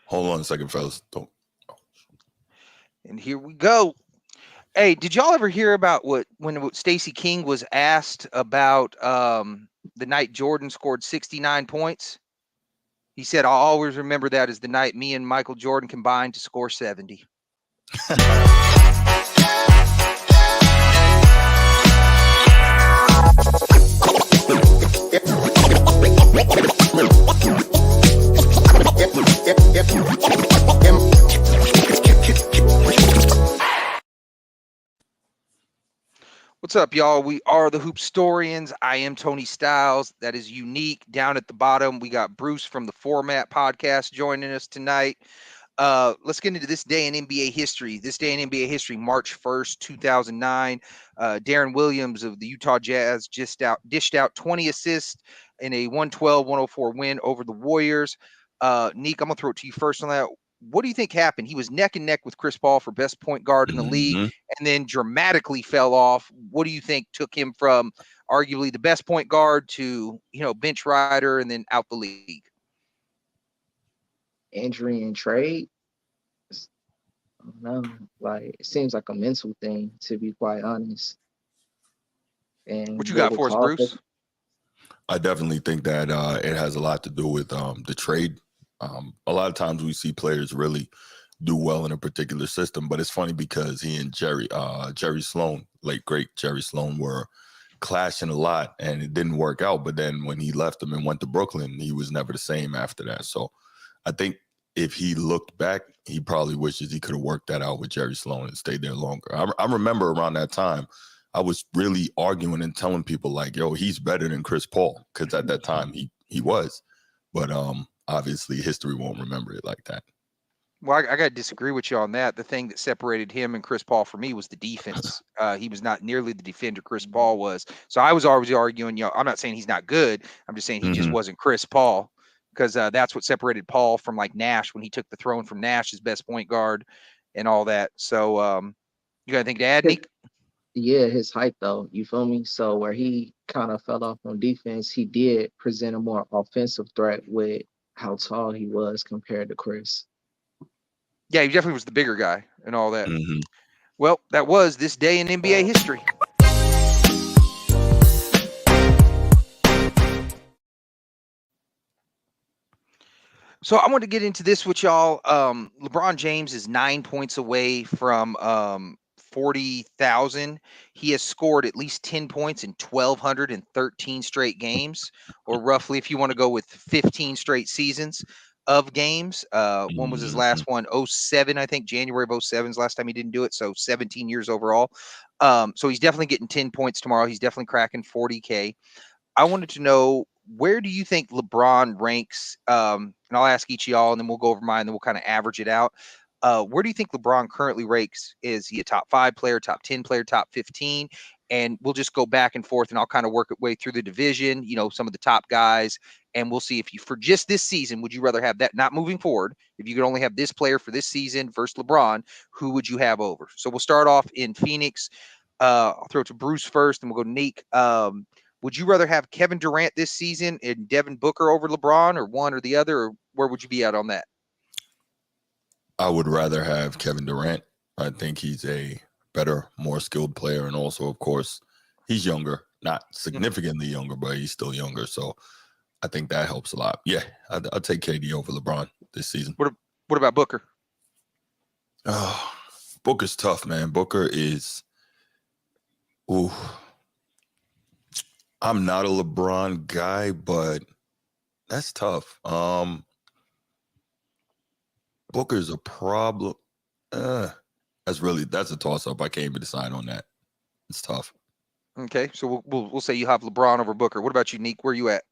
Hold on a second, fellas. Don't. And here we go. Hey, did y'all ever hear about when Stacey King was asked about the night Jordan scored 69 points? He said, "I'll always remember that as the night me and Michael Jordan combined to score 70." What's up, y'all? We are the Hoopstorians. I am Tony Styles. That is Unique. Down at the bottom, we got Bruce from the Format Podcast joining us tonight. Let's get into this day in NBA history. This day in NBA history, March 1st, 2009. Darren Williams of the Utah Jazz dished out 20 assists in a 112-104 win over the Warriors. Neek, I'm going to throw it to you first on that. What do you think happened? He was neck and neck with Chris Paul for best point guard in the league, Hmm. and then dramatically fell off. What do you think took him from arguably the best point guard to, bench rider and then out the league? Injury and trade. I don't know. Like it seems like a mental thing, to be quite honest. What And you what got was for us, also, Bruce? I definitely think that it has a lot to do with the trade. A lot of times we see players really do well in a particular system, but it's funny because he and Jerry Sloan, late great Jerry Sloan, were clashing a lot, and it didn't work out. But then when he left them and went to Brooklyn, he was never the same after that. So I think if he looked back, he probably wishes he could have worked that out with Jerry Sloan and stayed there longer. I remember around that time, I was really arguing and telling people like, "Yo, he's better than Chris Paul," because at that time he was. But obviously history won't remember it like that. Well, I got to disagree with you on that. The thing that separated him and Chris Paul for me was the defense. He was not nearly the defender Chris Paul was. So I was always arguing, I'm not saying he's not good. I'm just saying he just Hmm. wasn't Chris Paul, because that's what separated Paul from like Nash when he took the throne from Nash as best point guard and all that. So you got anything to add, his, Nick? yeah, his height though. You feel me? So where he kind of fell off on defense, he did present a more offensive threat with how tall he was compared to Chris. Yeah, he definitely was the bigger guy and all that. Hmm. Well, that was this day in NBA history. So I want to get into this with y'all. LeBron James is 9 points away from 40,000. He has scored at least 10 points in 1,213 straight games, or roughly, if you want to go with 15 straight seasons of games. When was his Hmm. last one? '07, I think. January of '07 is last time he didn't do it. So 17 years overall. So he's definitely getting 10 points tomorrow. He's definitely cracking 40K. I wanted to know, where do you think LeBron ranks? And I'll ask each of y'all, and then we'll go over mine, and then we'll kind of average it out. Where do you think LeBron currently ranks? Is he a top 5 player, top 10 player, top 15? And we'll just go back and forth, and I'll kind of work it way through the division. Some of the top guys, and we'll see if you, for just this season, would you rather have that? Not moving forward. If you could only have this player for this season versus LeBron, who would you have over? So we'll start off in Phoenix. I'll throw it to Bruce first, and we'll go to Nick. Would you rather have Kevin Durant this season and Devin Booker over LeBron, or one or the other, or where would you be at on that? I would rather have Kevin Durant. I think he's a better, more skilled player, and also, of course, he's younger, not Mhm. significantly younger, but he's still younger. So I think that helps a lot. Yeah, I'd take KD over LeBron this season. What about Booker? Oh, Booker's tough, man. Booker is. Ooh, I'm not a LeBron guy, but that's tough. Booker's a problem. Uh, that's a toss up. I can't even decide on that. It's tough. Okay, so we'll say you have LeBron over Booker. What about you, Nick? Where you at?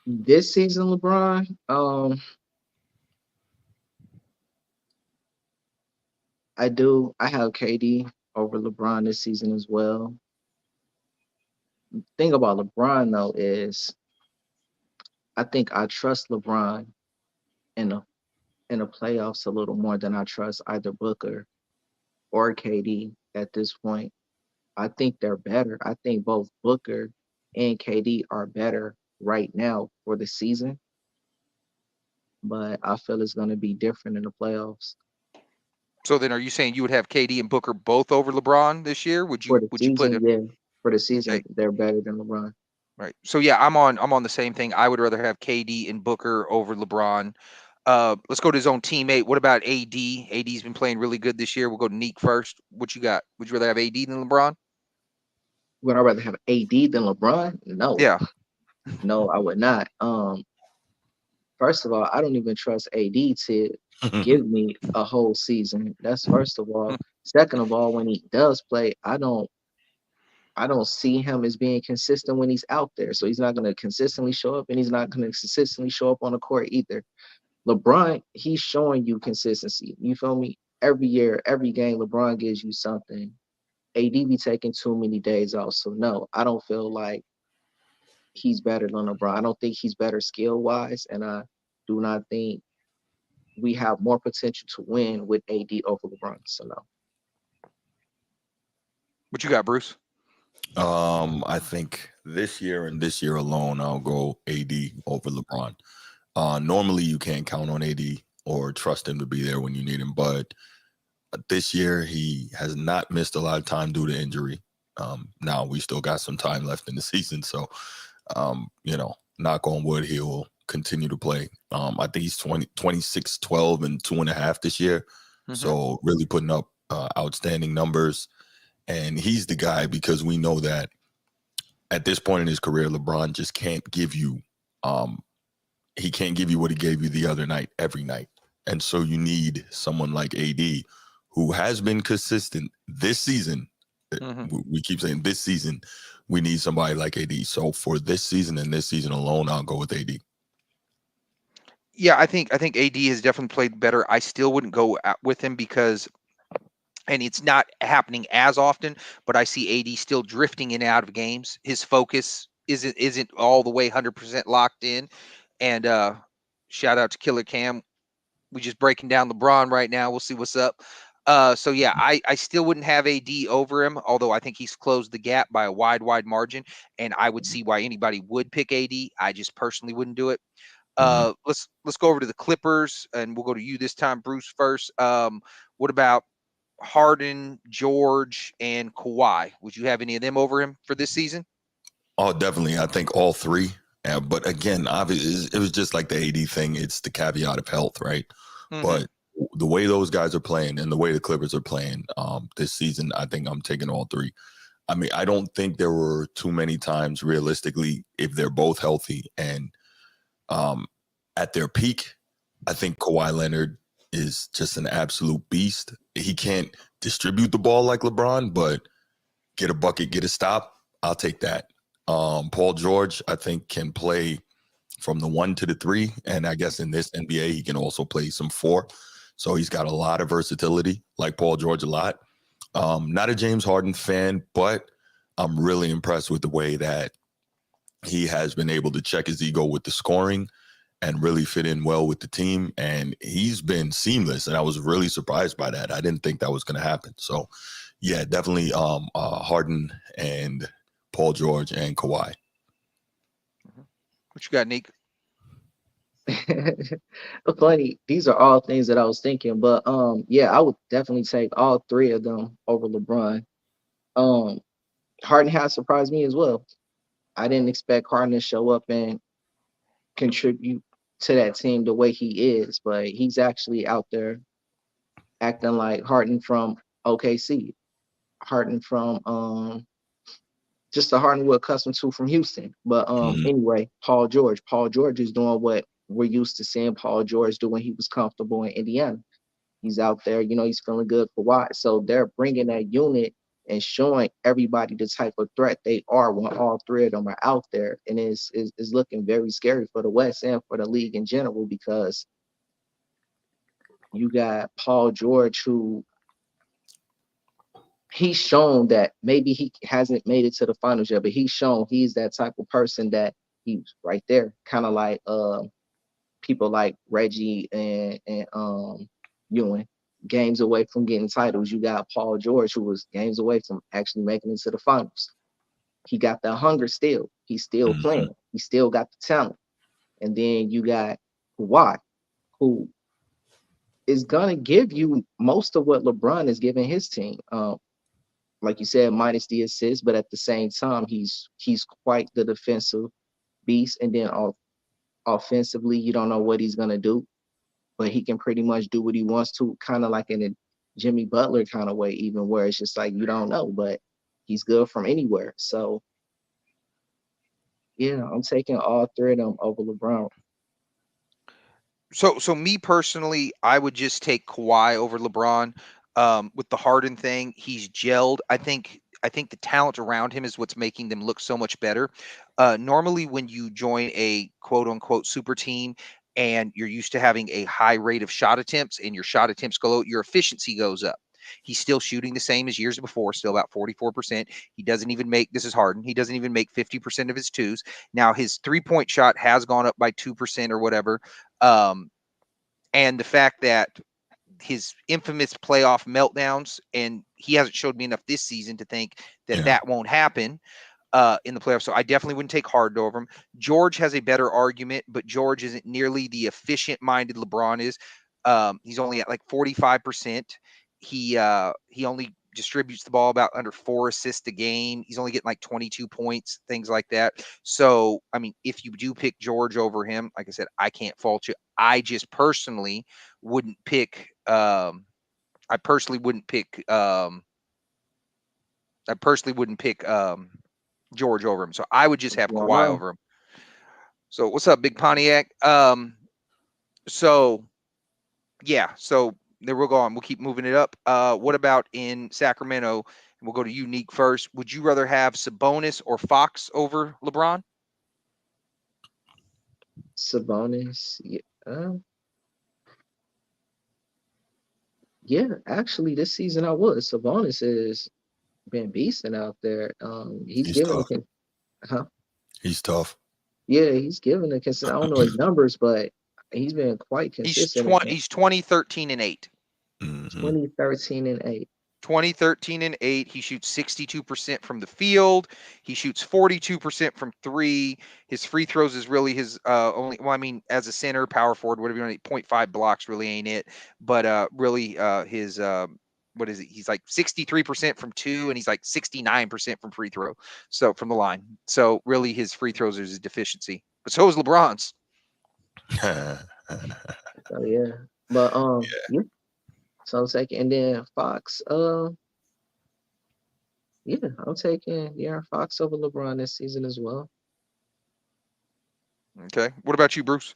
This season, LeBron, I have KD over LeBron this season as well. Thing about LeBron though is I think I trust LeBron in the playoffs a little more than I trust either Booker or KD at this point. I think they're better. I think both Booker and KD are better right now for the season. but I feel it's going to be different in the playoffs. So then, are you saying you would have KD and Booker both over LeBron this year? Would For you the would you put season, it? yeah, for the season, Okay, they're better than LeBron. right. So yeah, I'm on the same thing. I would rather have KD and Booker over LeBron. Let's go to his own teammate. What about AD? AD's been playing really good this year. We'll go to Neek first. What you got? Would you rather have AD than LeBron? Would I rather have AD than LeBron? No, Yeah. no, I would not. First of all, I don't even trust AD to give me a whole season. That's first of all. Second of all, when he does play, I don't see him as being consistent when he's out there. So he's not going to consistently show up, and he's not going to consistently show up on the court either. LeBron, he's showing you consistency. You feel me? Every year, every game, LeBron gives you something. AD be taking too many days off. So no, I don't feel like he's better than LeBron. I don't think he's better skill wise, and I do not think we have more potential to win with AD over LeBron. So no. What you got, Bruce? I think this year and this year alone, I'll go AD over LeBron. Normally, you can't count on AD or trust him to be there when you need him, but this year he has not missed a lot of time due to injury. Now we still got some time left in the season, so knock on wood, he'll continue to play. I think he's 26, 12, and 2.5 this year, so really putting up outstanding numbers. And he's the guy because we know that at this point in his career, LeBron just can't give you he can't give you what he gave you the other night every night. And so you need someone like AD who has been consistent this season. We keep saying this season, we need somebody like AD. So for this season and this season alone, I'll go with AD. Yeah, I think AD has definitely played better. I still wouldn't go with him because, and it's not happening as often, but I see AD still drifting in and out of games. His focus isn't all the way 100% locked in. And shout out to Killer Cam. We just breaking down LeBron right now. We'll see what's up. So yeah, I still wouldn't have AD over him, although I think he's closed the gap by a wide margin, and I would see why anybody would pick AD. I just personally wouldn't do it. Mhm. Let's go over to the Clippers, and we'll go to you this time, Bruce, first. What about Harden, George, and Kawhi? Would you have any of them over him for this season? Oh, definitely. I think all three. But again, obviously, it was just like the AD thing. It's the caveat of health, right? Mm-hmm. But the way those guys are playing and the way the Clippers are playing this season, I think I'm taking all three. I mean, I don't think there were too many times realistically, if they're both healthy and um, at their peak, I think Kawhi Leonard is just an absolute beast. He can't distribute the ball like LeBron, but get a bucket, get a stop, I'll take that. Paul George, I think, can play from the 1 to the 3. And I guess in this NBA, he can also play some 4. So he's got a lot of versatility, like Paul George a lot. Not a James Harden fan, but I'm really impressed with the way that he has been able to check his ego with the scoring and really fit in well with the team. And he's been seamless. And I was really surprised by that. I didn't think that was going to happen. So, yeah, definitely Harden and Paul George and Kawhi. What you got, Nick? Funny, these are all things that I was thinking, but yeah, I would definitely take all three of them over LeBron. Um, Harden has surprised me as well. I didn't expect Harden to show up and contribute to that team the way he is, but he's actually out there acting like Harden from OKC, Harden from just the Harden we're accustomed to from Houston. But Mhm. anyway, Paul George is doing what we're used to seeing Paul George do when he was comfortable in Indiana. He's out there, he's feeling good for why. So they're bringing that unit and showing everybody the type of threat they are when all three of them are out there. And it's looking very scary for the West and for the league in general because you got Paul George who he's shown that maybe he hasn't made it to the finals yet, but he's shown he's that type of person that he's right there, kind of like people like Reggie and Ewing, games away from getting titles. You got Paul George, who was games away from actually making it to the finals. He got the hunger still. He's still Mhm. playing. He still got the talent. And then you got Kawhi. who is gonna give you most of what LeBron is giving his team. Like you said, minus the assist, but at the same time, he's quite the defensive beast. And then offensively, you don't know what he's gonna do, but he can pretty much do what he wants to, kind of like in a Jimmy Butler kind of way, even where it's just like you don't know, but he's good from anywhere. So yeah, I'm taking all three of them over LeBron. So me personally, I would just take Kawhi over LeBron. With the Harden thing, he's gelled. I think the talent around him is what's making them look so much better. Normally, when you join a quote unquote super team and you're used to having a high rate of shot attempts and your shot attempts go low, your efficiency goes up. He's still shooting the same as years before, still about 44%. He doesn't even make, this is Harden, he doesn't even make 50% of his twos. Now, his 3-point shot has gone up by 2% or whatever. And the fact that his infamous playoff meltdowns, and he hasn't showed me enough this season to think that Yeah. that won't happen in the playoffs. So I definitely wouldn't take Harden over him. George has a better argument, but George isn't nearly the efficient-minded LeBron is. He's only at like 45%. He only distributes the ball about under 4 assists a game. He's only getting like 22 points, things like that. So, I mean, if you do pick George over him, like I said, I can't fault you. I just personally wouldn't pick I personally wouldn't pick George over him. So I would just have What's going Kawhi on? over him. So what's up, Big Pontiac? So yeah, so there we'll go on. We'll keep moving it up. What about in Sacramento? We'll go to Unique first. Would you rather have Sabonis or Fox over LeBron? Sabonis, yeah. Actually, this season I would. Sabonis has been beasting out there. He's He's giving tough. the huh? He's tough. Yeah, he's giving the consistent. I don't know his numbers, but he's been quite He's consistent. 20, 13, and 8. Hmm. 2013 and 8. 2013 and 8. He shoots 62% from the field. He shoots 42% from 3. His free throws is really his only, well, I mean, as a center, power forward, whatever you want, 0.5 blocks really ain't it. But really his what is it? He's like 63% from 2, and he's like 69% from free throw. So from the line. So really his free throws is his deficiency. But so is LeBron's. So yeah. But yeah. So I'm taking, and then Fox, yeah, I'm taking De'Aaron Fox over LeBron this season as well. Okay. What about you, Bruce?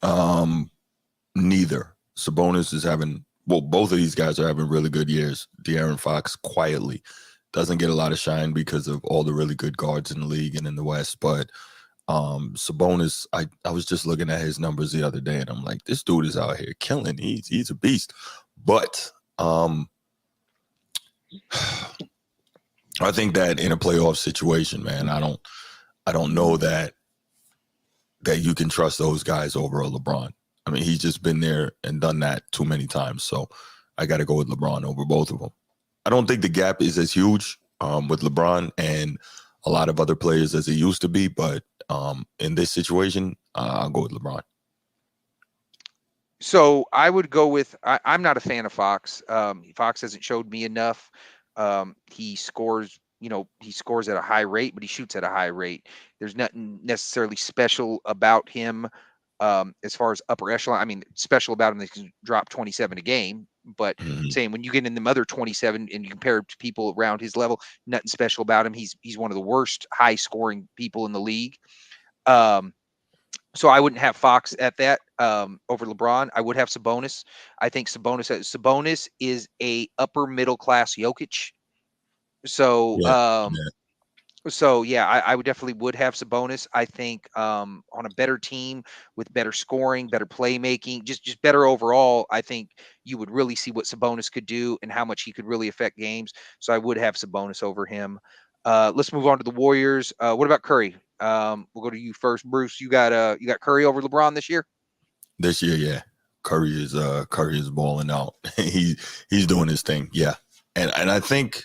Neither. Sabonis is having, well, both of these guys are having really good years. De'Aaron Fox quietly doesn't get a lot of shine because of all the really good guards in the league and in the West. But Sabonis, I was just looking at his numbers the other day, and I'm like, this dude is out here killing. He's a beast. But I think that in a playoff situation, man, I don't know that you can trust those guys over a LeBron. I mean, he's just been there and done that too many times. So I got to go with LeBron over both of them. I don't think the gap is as huge with LeBron and a lot of other players as it used to be. But in this situation, I'll go with LeBron. So I would go with, I'm not a fan of Fox. Fox hasn't showed me enough. He scores, he scores at a high rate, but he shoots at a high rate. There's nothing necessarily special about him as far as upper echelon. I mean, special about him, they can drop 27 a game. But saying when you get in the other 27 and you compare it to people around his level, nothing special about him. He's one of the worst high scoring people in the league. So I wouldn't have Fox at that over LeBron. I would have Sabonis. I think Sabonis is a upper middle class Jokic. So Yeah. yeah, I would definitely would have Sabonis. I think on a better team with better scoring, better playmaking, just better overall, I think you would really see what Sabonis could do and how much he could really affect games. So I would have Sabonis over him. Let's move on to the Warriors. What about Curry? We'll go to you first, Bruce. You got Curry over LeBron this year? This year, yeah. Curry is balling out. He's doing his thing. Yeah. And I think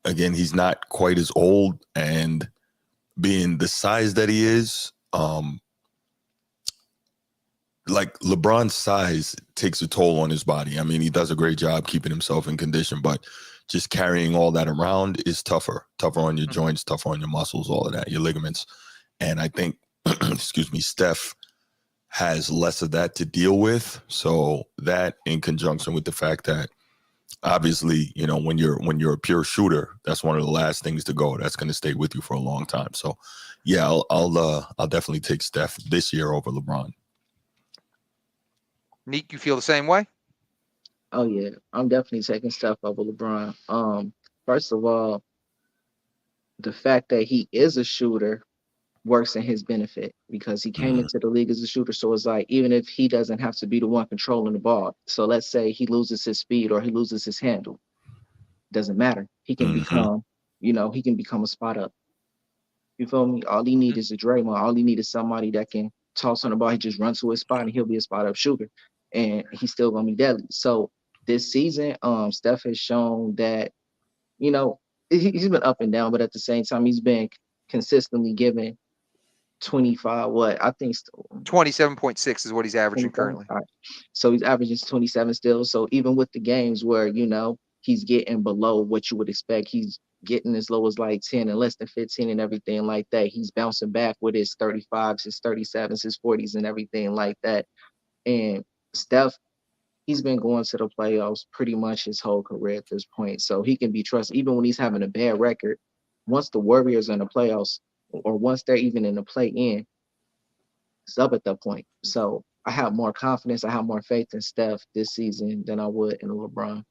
again, he's not quite as old, and being the size that he is, like LeBron's size takes a toll on his body. I mean, he does a great job keeping himself in condition, but just carrying all that around is tougher on your joints, tougher on your muscles, all of that, your ligaments. And I think, excuse me, Steph has less of that to deal with. So that, in conjunction with the fact that obviously, you know, when you're a pure shooter, that's one of the last things to go. That's going to stay with you for a long time. So yeah, I'll definitely take Steph this year over LeBron. Neek, you feel the same way? Oh yeah, I'm definitely taking Steph over LeBron. First of all, the fact that he is a shooter works in his benefit because he came into the league as a shooter. So it's like, even if he doesn't have to be the one controlling the ball, so let's say he loses his speed or he loses his handle, doesn't matter. He can become, he can become a spot up. You feel me? All he needs is a Draymond. All he needs is somebody that can toss on the ball. He just runs to his spot and he'll be a spot up shooter, and he's still gonna be deadly. So this season, Steph has shown that, he's been up and down, but at the same time, he's been consistently given 25. What I think 27.6 is what he's averaging 25. currently. All right. So he's averaging 27 still. So even with the games where he's getting below what you would expect, he's getting as low as like 10 and less than 15 and everything like that. He's bouncing back with his 35s, his 37s, his 40s, and everything like that. And Steph, he's been going to the playoffs pretty much his whole career at this point. So he can be trusted even when he's having a bad record. Once the Warriors are in the playoffs, or once they're even in the play-in, it's up at that point. So I have more confidence, I have more faith in Steph this season than I would in LeBron.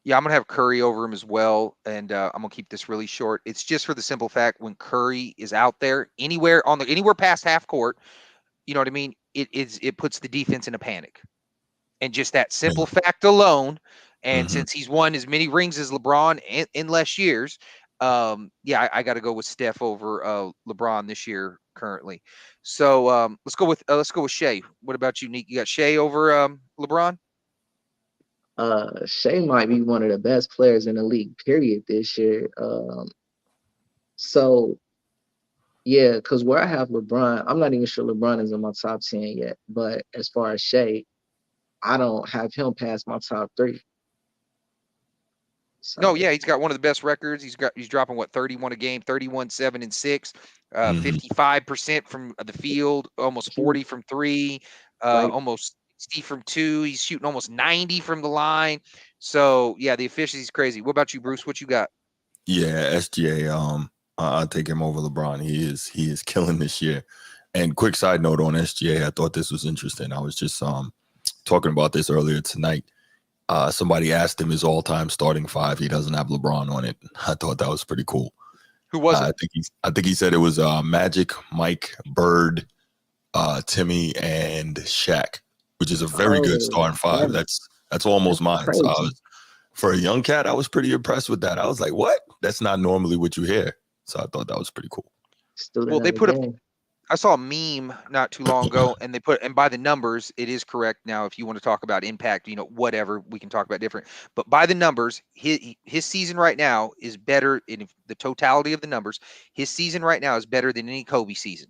Yeah, I'm gonna have Curry over him as well, and I'm gonna keep this really short. It's just for the simple fact when Curry is out there anywhere past half court, you know what I mean? It puts the defense in a panic. And just that simple fact alone, and since he's won as many rings as LeBron in less years, I got to go with Steph over LeBron this year currently. So let's go with Shea. What about you, Nick? You got Shea over LeBron? Shea might be one of the best players in the league, period, this year. So yeah, because where I have LeBron, I'm not even sure LeBron is in my top 10 yet. But as far as Shea, I don't have him past my top 3. So, No, yeah, he's got one of the best records. He's dropping 31 a game, 31, 7 and 6, 55% from the field, almost 40 from 3, almost 60 from 2. He's shooting almost 90 from the line. So yeah, the efficiency is crazy. What about you, Bruce? What you got? Yeah, SGA. I'll take him over LeBron. He is killing this year. And quick side note on SGA, I thought this was interesting. I was just talking about this earlier tonight. Somebody asked him his all-time starting 5. He doesn't have LeBron on it. I thought that was pretty cool. Who was it? I think he said it was Magic, Mike, Bird, Timmy, and Shaq, which is a very good starting 5. That's almost mine. So for a young cat, I was pretty impressed with that. I was like, what? That's not normally what you hear. So I thought that was pretty cool. Well, they put I saw a meme not too long ago, and and by the numbers, it is correct. Now, if you want to talk about impact, whatever, we can talk about different. But by the numbers, his season right now is better in the totality of the numbers. His season right now is better than any Kobe season.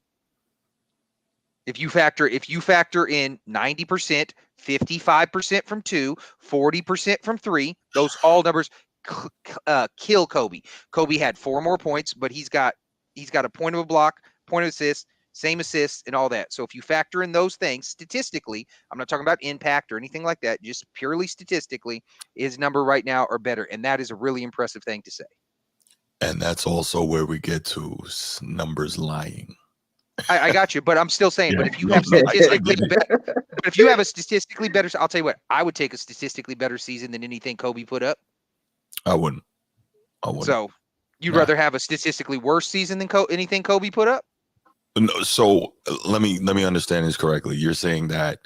If you factor in 90%, 55% from 2, 40% from 3, those all numbers kill Kobe. Kobe had 4 more points, but he's got a point of a block, point of assist, same assists, and all that. So if you factor in those things statistically, I'm not talking about impact or anything like that, just purely statistically, his number right now are better. And that is a really impressive thing to say. And that's also where we get to numbers lying. I got you, but I'm still saying, but if you have statistically better, but if you have a statistically better, I'll tell you what, I would take a statistically better season than anything Kobe put up. I wouldn't. So you'd rather have a statistically worse season than anything Kobe put up? No, so let me understand this correctly. You're saying that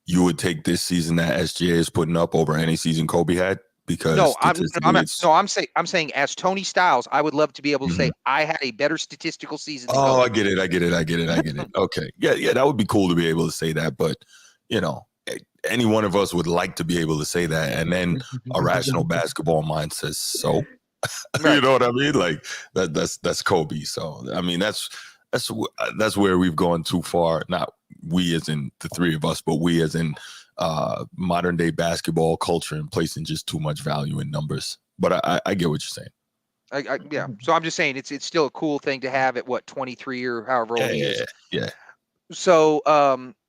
you would take this season that SGA is putting up over any season Kobe had? Because I'm saying as Tony Styles, I would love to be able to say I had a better statistical season than Kobe. Oh, I get it. Okay. Yeah, that would be cool to be able to say that, but any one of us would like to be able to say that, and then a rational basketball mind says so. Right. You know what I mean? Like that's Kobe. So I mean that's that's where we've gone too far. Not we as in the three of us, but we as in modern day basketball culture and placing just too much value in numbers. But I get what you're saying. Yeah. So I'm just saying it's still a cool thing to have at what 23 or however old he is. Yeah. So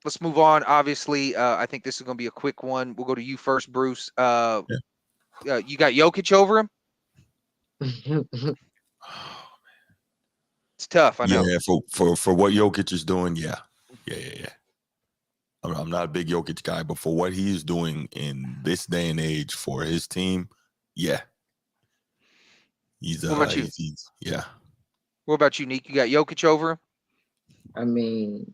let's move on. Obviously, I think this is going to be a quick one. We'll go to you first, Bruce. You got Jokic over him? It's tough. I know. Yeah, for what Jokic is doing, yeah. I'm not a big Jokic guy, but for what he's doing in this day and age for his team, yeah. What about you? Yeah. What about you, Nick? You got Jokic over him? I mean,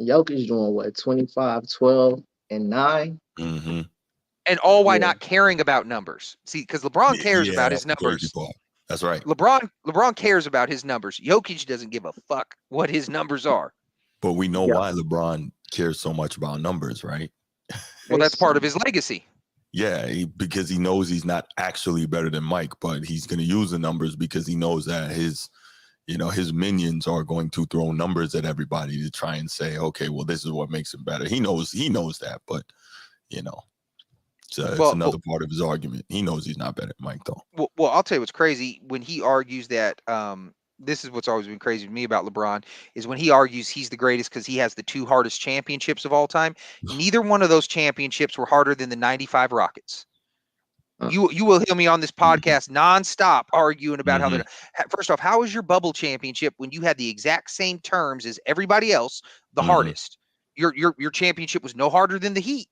Jokic doing what, 25, 12, and 9? Mm-hmm. And all why not caring about numbers? See, because LeBron cares about his numbers. That's right. LeBron cares about his numbers. Jokic doesn't give a fuck what his numbers are. But we know why LeBron cares so much about numbers, right? Well, that's part of his legacy. Yeah, because he knows he's not actually better than Mike, but he's going to use the numbers because he knows that his minions are going to throw numbers at everybody to try and say, okay, well, this is what makes him better. He knows that, but it's another part of his argument. He knows he's not better than Mike, though. Well, I'll tell you what's crazy when he argues that. This is what's always been crazy to me about LeBron is when he argues he's the greatest because he has the 2 hardest championships of all time. Neither one of those championships were harder than the 95 Rockets. You will hear me on this podcast nonstop arguing about how they're. First off, how is your bubble championship when you had the exact same terms as everybody else, the hardest? Your championship was no harder than the Heat.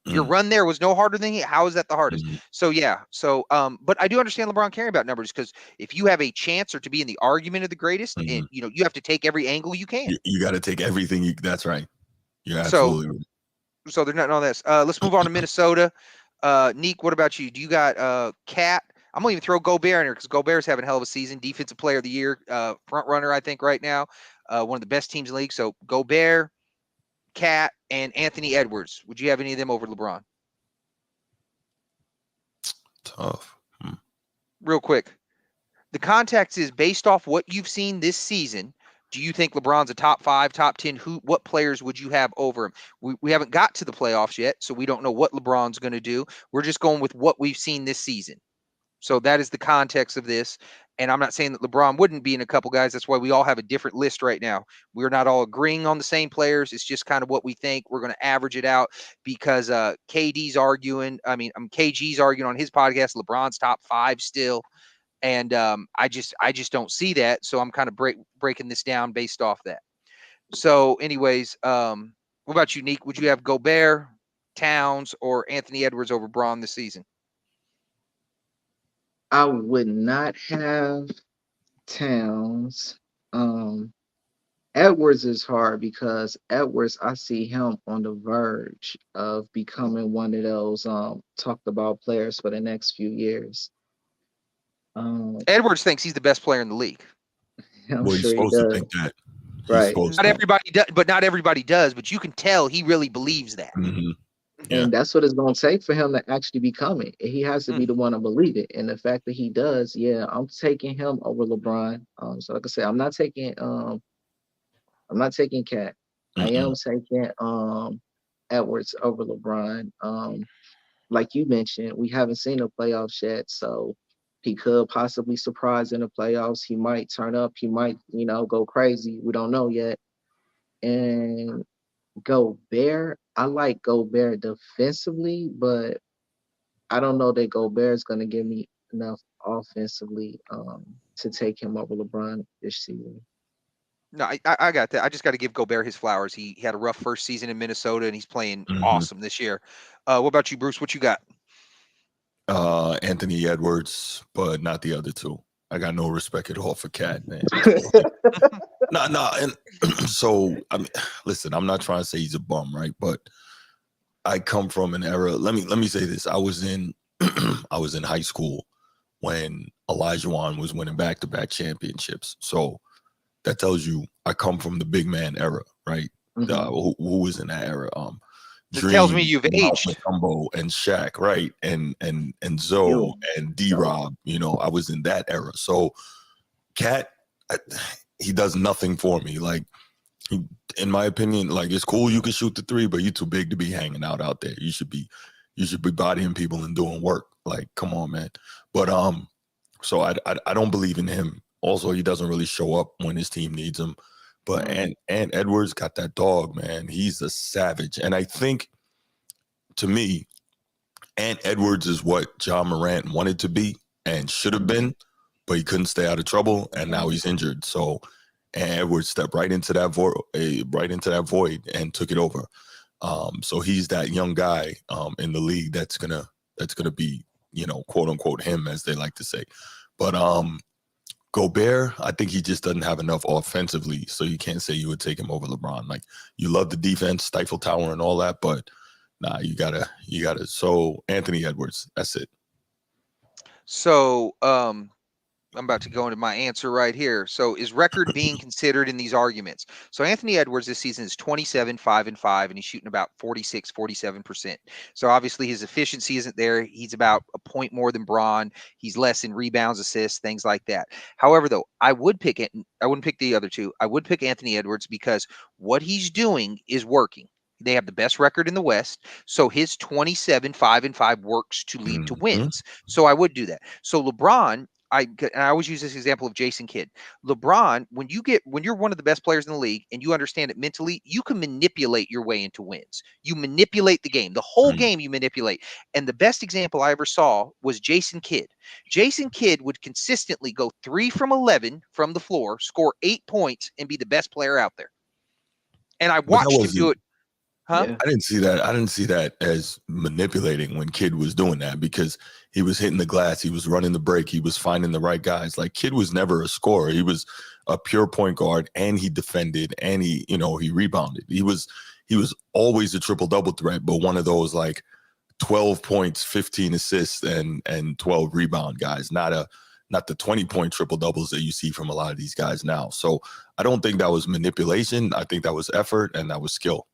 Your run there was no harder than Heat. How is that the hardest? So yeah. So but I do understand LeBron caring about numbers because if you have a chance or to be in the argument of the greatest, and you have to take every angle you can. You got to take everything. That's right. You're absolutely right. So there's nothing on this. Let's move on to Minnesota. Neek, what about you? Do you got Cat? I'm gonna even throw Gobert in here because Gobert's having a hell of a season. Defensive Player of the Year, front runner, I think, right now. One of the best teams in the league. So Gobert, Cat, and Anthony Edwards. Would you have any of them over LeBron? Tough. Real quick. The context is based off what you've seen this season. Do you think LeBron's a top 5, top 10? What players would you have over him? We haven't got to the playoffs yet, so we don't know what LeBron's going to do. We're just going with what we've seen this season. So that is the context of this. And I'm not saying that LeBron wouldn't be in a couple guys. That's why we all have a different list right now. We're not all agreeing on the same players. It's just kind of what we think. We're going to average it out because KG's arguing on his podcast. LeBron's top 5 still. And I just don't see that. So I'm kind of breaking this down based off that. So anyways, what about you, Neek? Would you have Gobert, Towns, or Anthony Edwards over Braun this season? I would not have Towns. Edwards is hard because Edwards, I see him on the verge of becoming one of those talked about players for the next few years. Edwards thinks he's the best player in the league. He's supposed to think that. Right. Not everybody does, but not everybody does. But you can tell he really believes that. Yeah. And that's what it's going to take for him to actually become it. He has to be the one to believe it. And the fact that he does, I'm taking him over LeBron. So like I said, I'm not taking Cat. I am taking Edwards over LeBron. Like you mentioned, we haven't seen the playoffs yet, so he could possibly surprise in the playoffs. He might turn up. He might, go crazy. We don't know yet. And Gobert, I like Gobert defensively, but I don't know that Gobert is going to give me enough offensively to take him over LeBron this season. No, I got that. I just got to give Gobert his flowers. He had a rough first season in Minnesota, and he's playing awesome this year. What about you, Bruce? What you got? Anthony Edwards, but not the other 2. I got no respect at all for Cat, man. No. And so, I mean, listen, I'm not trying to say he's a bum, right? But I come from an era. Let me say this. I was in high school when Olajuwon was winning back-to-back championships. So that tells you I come from the big man era, right? Who was in that era? It tells me you've aged. Mutombo and Shaq, right? And Zoe and D-Rob. I was in that era. So Cat, he does nothing for me. Like, he, in my opinion, like, it's cool you can shoot the three, but you're too big to be hanging out there. You should be bodying people and doing work. Like, come on, man. But so I don't believe in him. Also, he doesn't really show up when his team needs him. But and Edwards got that dog, man. He's a savage. And I think, to me, Ant Edwards is what John Morant wanted to be and should have been, but he couldn't stay out of trouble, and now he's injured. So Ant Edwards stepped right into that void and took it over. So he's that young guy in the league that's gonna be, quote unquote, him, as they like to say. But Gobert, I think he just doesn't have enough offensively, so you can't say you would take him over LeBron. Like, you love the defense, Stifle Tower and all that, but nah, you gotta. So Anthony Edwards, that's it. So I'm about to go into my answer right here. So, is record being considered in these arguments? So, Anthony Edwards this season is 27, 5-5, and he's shooting about 46, 47%. So, obviously, his efficiency isn't there. He's about a point more than Braun. He's less in rebounds, assists, things like that. However, though, I wouldn't pick the other two. I would pick Anthony Edwards because what he's doing is working. They have the best record in the West. So his 27, 5-5 works to lead to wins. So I would do that. So LeBron, I always use this example of Jason Kidd. LeBron, when you're one of the best players in the league and you understand it mentally, you can manipulate your way into wins. You manipulate the game. The whole game you manipulate. And the best example I ever saw was Jason Kidd. Jason Kidd would consistently go 3 from 11 from the floor, score 8 points, and be the best player out there. And I watched him do it. Huh? Yeah. I didn't see that. I didn't see that as manipulating when Kidd was doing that, because he was hitting the glass, he was running the break, he was finding the right guys. Like, Kidd was never a scorer. He was a pure point guard, and he defended, and he rebounded. He was always a triple-double threat, but one of those, like, 12 points, 15 assists, and 12 rebound guys, not the 20-point triple-doubles that you see from a lot of these guys now. So I don't think that was manipulation. I think that was effort, and that was skill.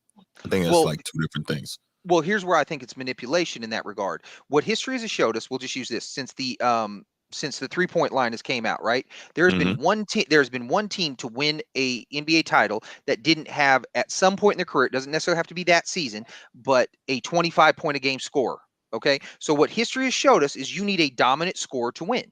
I think it's like two different things. Well, here's where I think it's manipulation in that regard. What history has showed us, we'll just use this, since the 3-point line has came out, right? There's been one team to win a NBA title that didn't have, at some point in their career, it doesn't necessarily have to be that season, but a 25-point a game scorer. Okay, so what history has showed us is you need a dominant scorer to win.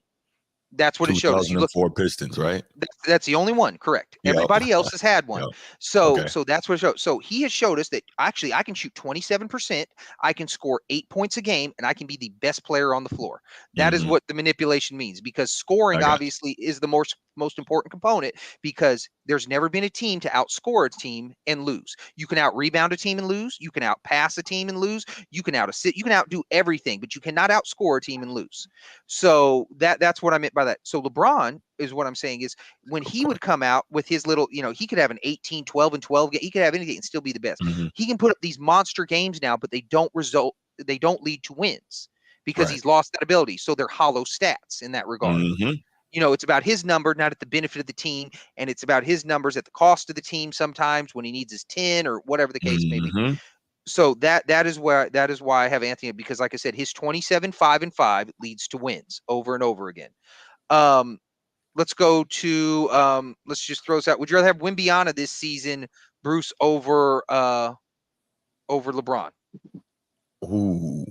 That's what it showed us. You look, 2004 Pistons, right? that's the only one, correct? Yep. Everybody else has had one. Yep. So Okay. so that's what it showed. So he has showed us that actually I can shoot 27%, I can score 8 points a game, and I can be the best player on the floor. That is what the manipulation means, because scoring obviously is the most important component, because there's never been a team to outscore a team and lose. You can out rebound a team and lose. You can out pass a team and lose. You can outdo everything, but you cannot outscore a team and lose. So that's what I meant by that. So LeBron is what I'm saying is, when he would come out with his little, he could have an 18, 12 and 12 game. He could have anything and still be the best. He can put up these monster games now, but they don't lead to wins, because he's lost that ability. So they're hollow stats in that regard. It's about his number, not at the benefit of the team, and it's about his numbers at the cost of the team sometimes when he needs his 10 or whatever the case may be. So that is why I have Anthony, because like I said, his 27, 5-5 leads to wins over and over again. Let's go to let's just throw this out. Would you rather have Wembyana this season, Bruce, over LeBron? Ooh.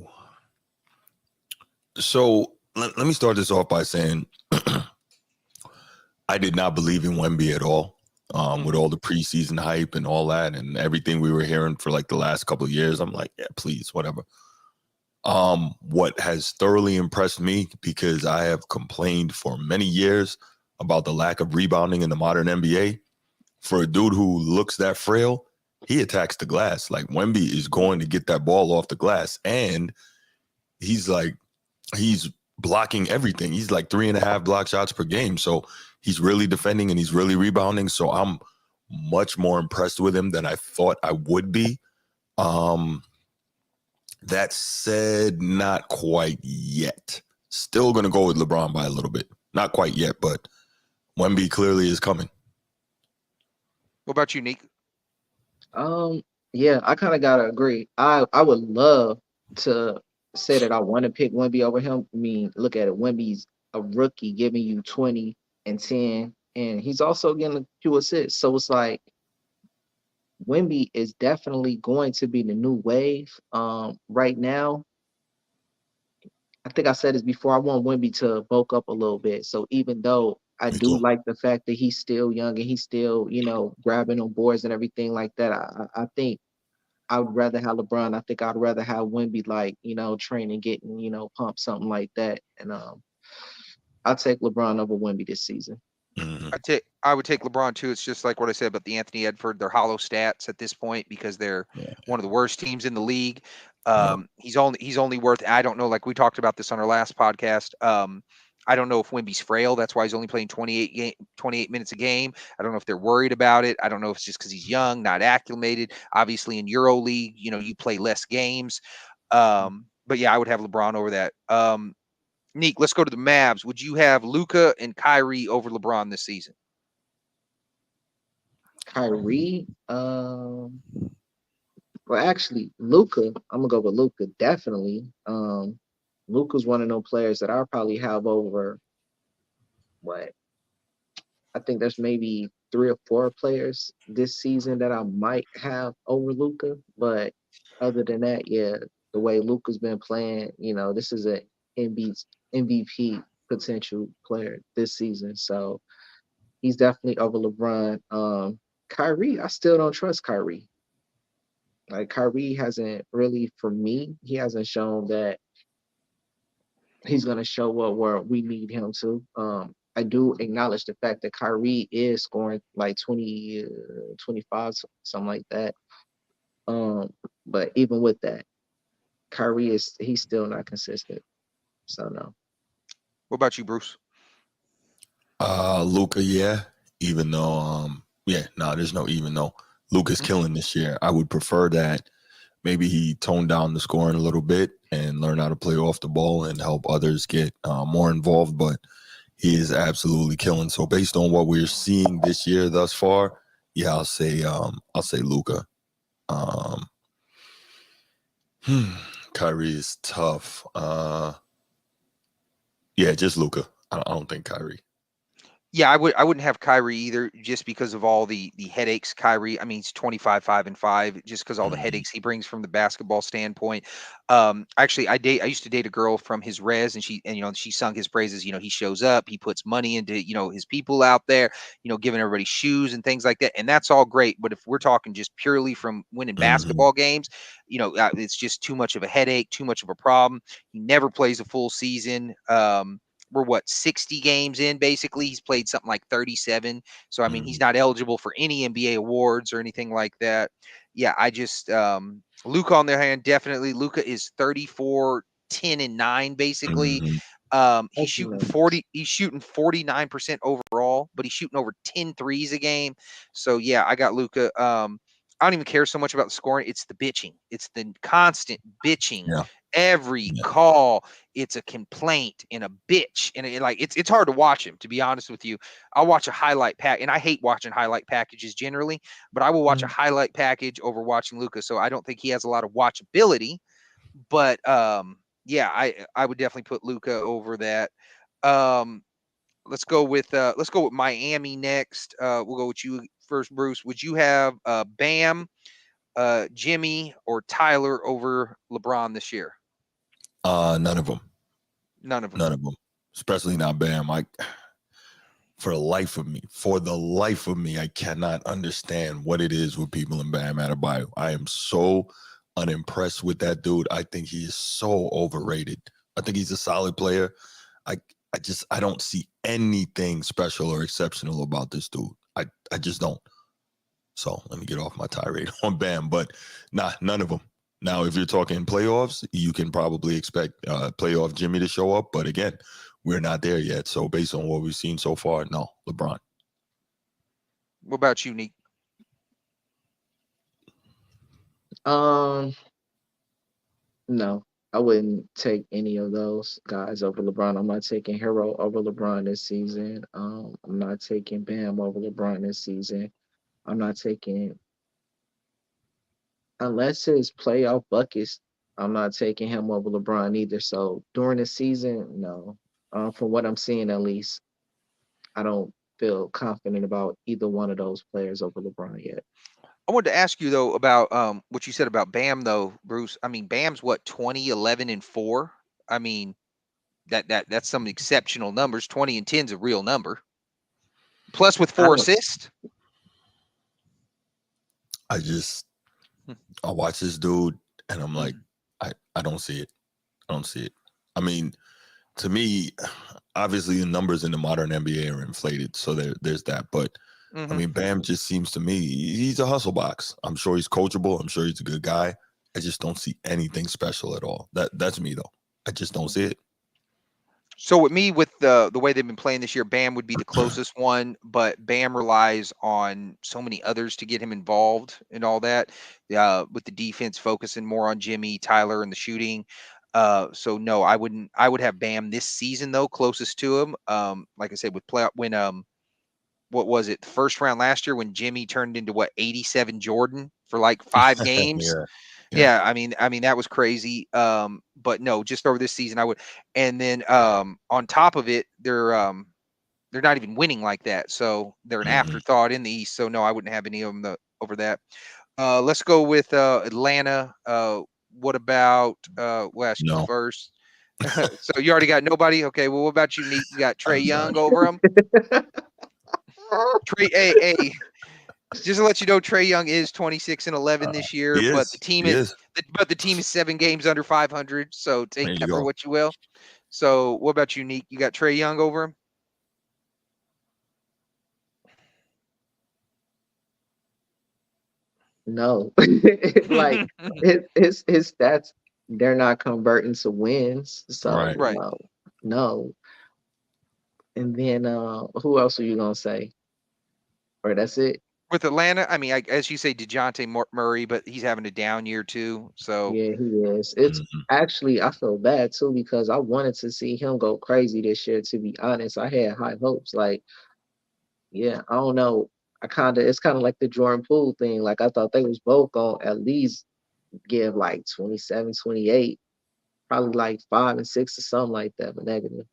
So let me start this off by saying I did not believe in Wemby at all. With all the preseason hype and all that and everything we were hearing for like the last couple of years, I'm like, yeah, please, whatever. What has thoroughly impressed me, because I have complained for many years about the lack of rebounding in the modern NBA, for a dude who looks that frail, he attacks the glass. Like, Wemby is going to get that ball off the glass, and he's blocking everything. He's like 3.5 block shots per game. So he's really defending and he's really rebounding. So I'm much more impressed with him than I thought I would be. That said, not quite yet. Still going to go with LeBron by a little bit. Not quite yet, but Wemby clearly is coming. What about you, Nick? Yeah, I kind of gotta agree. I would love to say that I want to pick Wemby over him. I mean, look at it. Wemby's a rookie giving you 20 and 10 and he's also getting a few assists. So it's like Wemby is definitely going to be the new wave. Right now, I think I said this before. I want Wemby to bulk up a little bit. So even though I Me do too. like the fact that he's still young and he's still, grabbing on boards and everything like that, I think I would rather have LeBron. I think I'd rather have Wemby like, training, getting, pumped, something like that. And I'll take LeBron over Wemby this season. Hmm. I would take LeBron too. It's just like what I said about the Anthony Edford. They're hollow stats at this point because they're Yeah. one of the worst teams in the league. Yep. He's only worth. I don't know. Like we talked about this on our last podcast. I don't know if Wemby's frail. That's why he's only playing 28 minutes a game. I don't know if they're worried about it. I don't know if it's just because he's young, not acclimated. Obviously, in Euro League, you play less games. But yeah, I would have LeBron over that. Neek, let's go to the Mavs. Would you have Luca and Kyrie over LeBron this season? Kyrie, well, actually, Luca, I'm gonna go with Luca definitely. Luca's one of those players that I'll probably have over what I think there's maybe 3 or 4 players this season that I might have over Luca. But other than that, yeah, the way Luca's been playing, this is a MVP potential player this season. So he's definitely over LeBron. Kyrie, I still don't trust Kyrie. Like Kyrie hasn't really, for me, he hasn't shown that he's going to show up where we need him to. I do acknowledge the fact that Kyrie is scoring like 20, 25, something like that. Um, but even with that, he's still not consistent. So no. What about you, Bruce? Luca, yeah. Even though, yeah, no, there's no even though. Luca's Mhm. killing this year. I would prefer that maybe he toned down the scoring a little bit and learn how to play off the ball and help others get more involved. But he is absolutely killing. So based on what we're seeing this year thus far, yeah, I'll say Luca. Um, hmm, Kyrie is tough. Yeah, just Luca. I don't think Kyrie. Yeah, I wouldn't have Kyrie either, just because of all the headaches. Kyrie, I mean, he's 25, 5-5, just because all the Mhm. headaches he brings from the basketball standpoint. Actually, I used to date a girl from his res, and she sung his praises. He shows up, he puts money into his people out there, giving everybody shoes and things like that, and that's all great. But if we're talking just purely from winning Mhm. basketball games, it's just too much of a headache, too much of a problem. He never plays a full season. We're what, 60 games in, basically he's played something like 37. So I mean, he's Mhm. not eligible for any NBA awards or anything like that. Yeah, I just Luca, on their hand, definitely. Luca is 34, 10 and 9 basically. Mhm. He's Thank you, shooting man. 49% overall, but he's shooting over 10 threes a game. So yeah, I got Luca. I don't even care so much about the scoring. It's the bitching. It's the constant bitching. Yeah. Every Yeah. call, it's a complaint and a bitch, and it's hard to watch him. To be honest with you, I'll watch a highlight pack, and I hate watching highlight packages generally, but I will watch a Mhm. highlight package over watching Lucas. So I don't think he has a lot of watchability, but yeah, I would definitely put Luca over that. Um, let's go with Miami next. We'll go with you first, Bruce. Would you have Bam, Jimmy, or Tyler over LeBron this year? None of them. None of them. None of them. Especially not Bam. For the life of me, I cannot understand what it is with people in Bam Adebayo. I am so unimpressed with that dude. I think he is so overrated. I think he's a solid player. I I don't see anything special or exceptional about this dude. I just don't. So let me get off my tirade on Bam, but nah, none of them. Now, if you're talking playoffs, you can probably expect playoff Jimmy to show up, but again, we're not there yet. So based on what we've seen so far, no, LeBron. What about you, Neek? Um, no, I wouldn't take any of those guys over LeBron. I'm not taking Hero over LeBron this season. I'm not taking Bam over LeBron this season. I'm not taking unless his playoff buckets. I'm not taking him over LeBron either. So during the season, no. From what I'm seeing, at least, I don't. feel confident about either one of those players over LeBron yet. I wanted to ask you though about what you said about Bam though, Bruce. I mean, Bam's what 20, 11, and 4. I mean, that's some exceptional numbers. 20 and 10 is a real number. Plus with I 4 don't. assists. I just Hmm. I watch this dude and I'm like, Mhm. I don't see it. I don't see it. I mean, to me, obviously the numbers in the modern NBA are inflated, so there's that. But I Mhm. mean, Bam just seems to me he's a hustle box. I'm sure he's coachable. I'm sure he's a good guy. I just don't see anything special at all. That's me though. I just don't see it. So with me, with the way they've been playing this year, Bam would be the closest one, but Bam relies on so many others to get him involved and all that. With the defense focusing more on Jimmy, Tyler, and the shooting. So no, I wouldn't. I would have Bam this season though, closest to him. Like I said, with play when what was it, the first round last year when Jimmy turned into what 87 Jordan for like 5 games. Yeah, yeah. Yeah, I mean that was crazy. But no, just over this season I would. And then on top of it, they're not even winning like that. So they're an Hmm. afterthought in the East. So no, I wouldn't have any of them over that. Let's go with Atlanta. What about we'll ask you No, first. So you already got nobody? Okay, well what about you, Neat? You got Trey I'm done. Young over him? Trey, hey, just to let you know, Trey Young is 26 and 11 this year, He but the is. team He is is. but the team is 7 games under 500. So take There you that for go. what you will. So what about you, Neek? You got Trey Young over him? No, like his stats, they're not converting to wins. So Right. Right. no, no. And then who else are you gonna say? Or that's it? With Atlanta, I mean, as you say, DeJounte Murray, but he's having a down year too. So Yeah, he is. It's Mhm. actually I feel bad too because I wanted to see him go crazy this year. To be honest, I had high hopes. Like, yeah, I don't know. It's kind of like the Jordan Poole thing. Like I thought they was both gonna at least give like 27, 28, probably like 5 and 6 or something like that, but negative.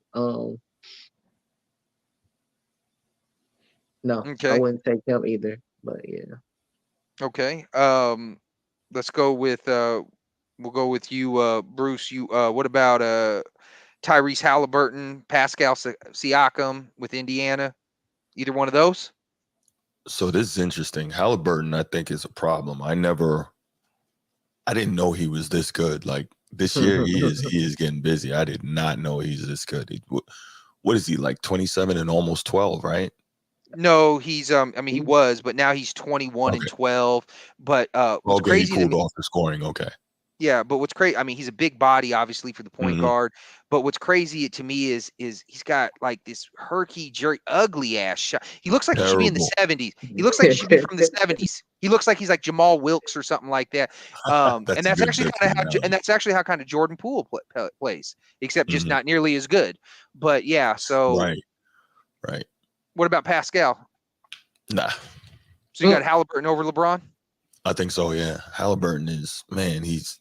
No, I okay, wouldn't take him either. But yeah. okay. Let's go with we'll go with you, Bruce. You what about Tyrese Halliburton, Pascal Siakam with Indiana? Either one of those? So this is interesting. Halliburton, I think, is a problem. I didn't know he was this good. Like this year, he is getting busy. I did not know he's this good. What is he like 27 and almost 12, right? No, he's I mean he He- was, but now he's 21 and Okay. 12. But what's Okay, he crazy to cooled me, off the scoring. Okay. yeah, but what's crazy, I mean he's a big body obviously for the point Hmm. guard, but what's crazy to me is he's got like this herky jerky ugly ass shot. He looks like he should be in the Terrible. 70s. He looks like he should be from the 70s. He looks like he's like Jamal Wilkes or something like that. And That's a that's good actually that's a kind of good and analogy. that's actually how kind of Jordan Poole plays, except just Hmm. not nearly as good. But yeah, so Right. Right. what about Pascal? Nah. So you got Halliburton over LeBron? I think so. Yeah. Halliburton is man. He's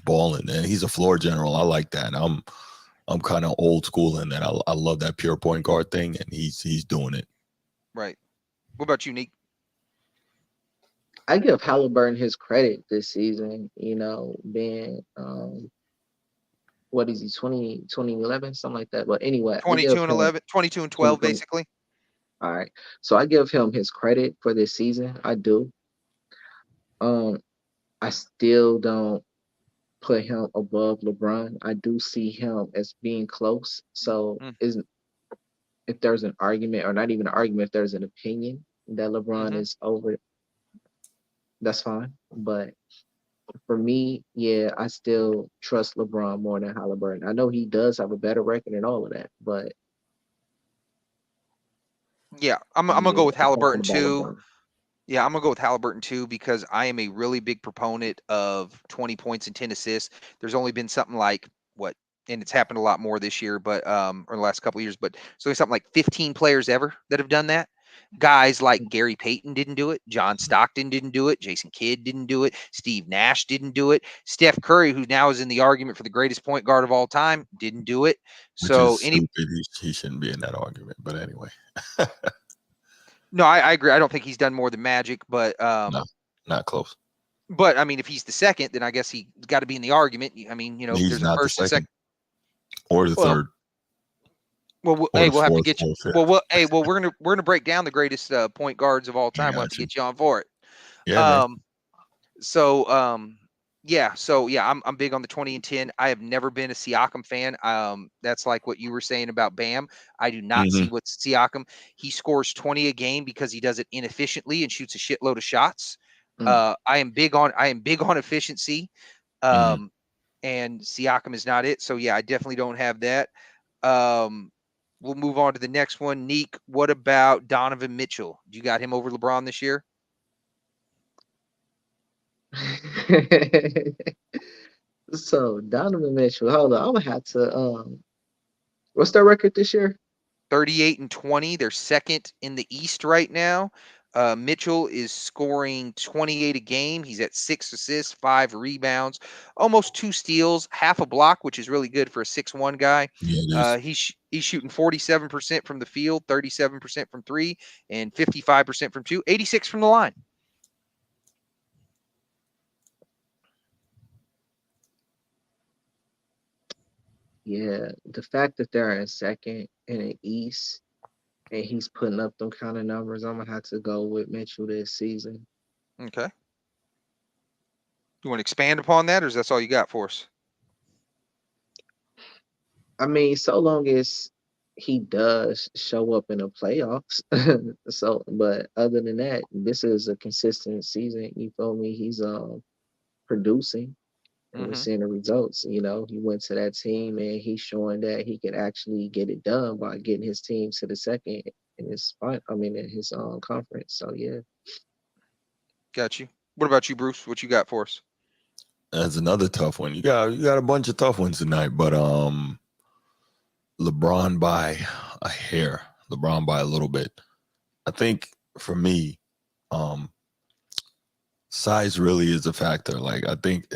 balling, and he's a floor general. I like that. I'm kind of old school in that. I love that pure point guard thing, and he's doing it. Right. What about you, Neek? I give Halliburton his credit this season, being what is he, 2011, something like that. But anyway, I give 22 and him 11, 22 and 20, 12, basically. all right. So I give him his credit for this season. I do. Um, I still don't put him above LeBron. I do see him as being close. So Mm, isn't if there's an argument, or not even an argument, if there's an opinion that LeBron mm-hmm. is over, that's fine. But for me, yeah, I still trust LeBron more than Halliburton. I know he does have a better record and all of that, but Yeah, I'm gonna yeah, go with something Halliburton about too. LeBron. Yeah, I'm gonna go with Halliburton too because I am a really big proponent of 20 points and 10 assists. There's only been something like what, and it's happened a lot more this year, but or the last couple of years, but so it's something like 15 players ever that have done that. Guys like Gary Payton didn't do it. John Stockton didn't do it. Jason Kidd didn't do it. Steve Nash didn't do it. Steph Curry, who now is in the argument for the greatest point guard of all time, didn't do it. which is So stupid. He shouldn't be in that argument. But anyway, no, I agree. I don't think he's done more than Magic, but no, not close. But I mean, if he's the second, then I guess he got to be in the argument. I mean, He's there's a not the first and second. second or the Well, third or hey, the we'll have to fourth get you. or fifth. Well, we're gonna break down the greatest point guards of all I time. We'll have to got you. get you on for it. Yeah, man. Um, so yeah, I'm big on the 20 and 10. I have never been a Siakam fan. That's like what you were saying about Bam. I do not Hmm. see what's Siakam. He scores 20 a game because he does it inefficiently and shoots a shitload of shots. Mm. I am big on efficiency. Hmm. Um, and Siakam is not it. So yeah, I definitely don't have that. Um, we'll move on to the next one. Neek, what about Donovan Mitchell? You got him over LeBron this year? So Donovan Mitchell, hold on, I'm gonna have to what's their record this year? 38 and 20. They're second in the East right now. Mitchell is scoring 28 a game. He's at 6 assists, 5 rebounds, almost 2 steals, half a block, which is really good for a 6'1" guy. Yeah, it is. He's shooting 47% from the field, 37% from three, and 55% from two, 86 from the line. Yeah, the fact that they're in second in the East and he's putting up them kind of numbers, I'm gonna have to go with Mitchell this season. Okay. You want to expand upon that, or is that all you got for us? I mean, so long as he does show up in the playoffs. So, but other than that, this is a consistent season. You feel me? He's producing, and we're Mm-hmm. seeing the results. He went to that team, and he's showing that he can actually get it done by getting his team to the second in his spot. I mean, in his conference. So yeah. Got you. What about you, Bruce? What you got for us? That's another tough one. You got a bunch of tough ones tonight, but LeBron by a hair, LeBron by a little bit. I think for me, um, size really is a factor. Like I think,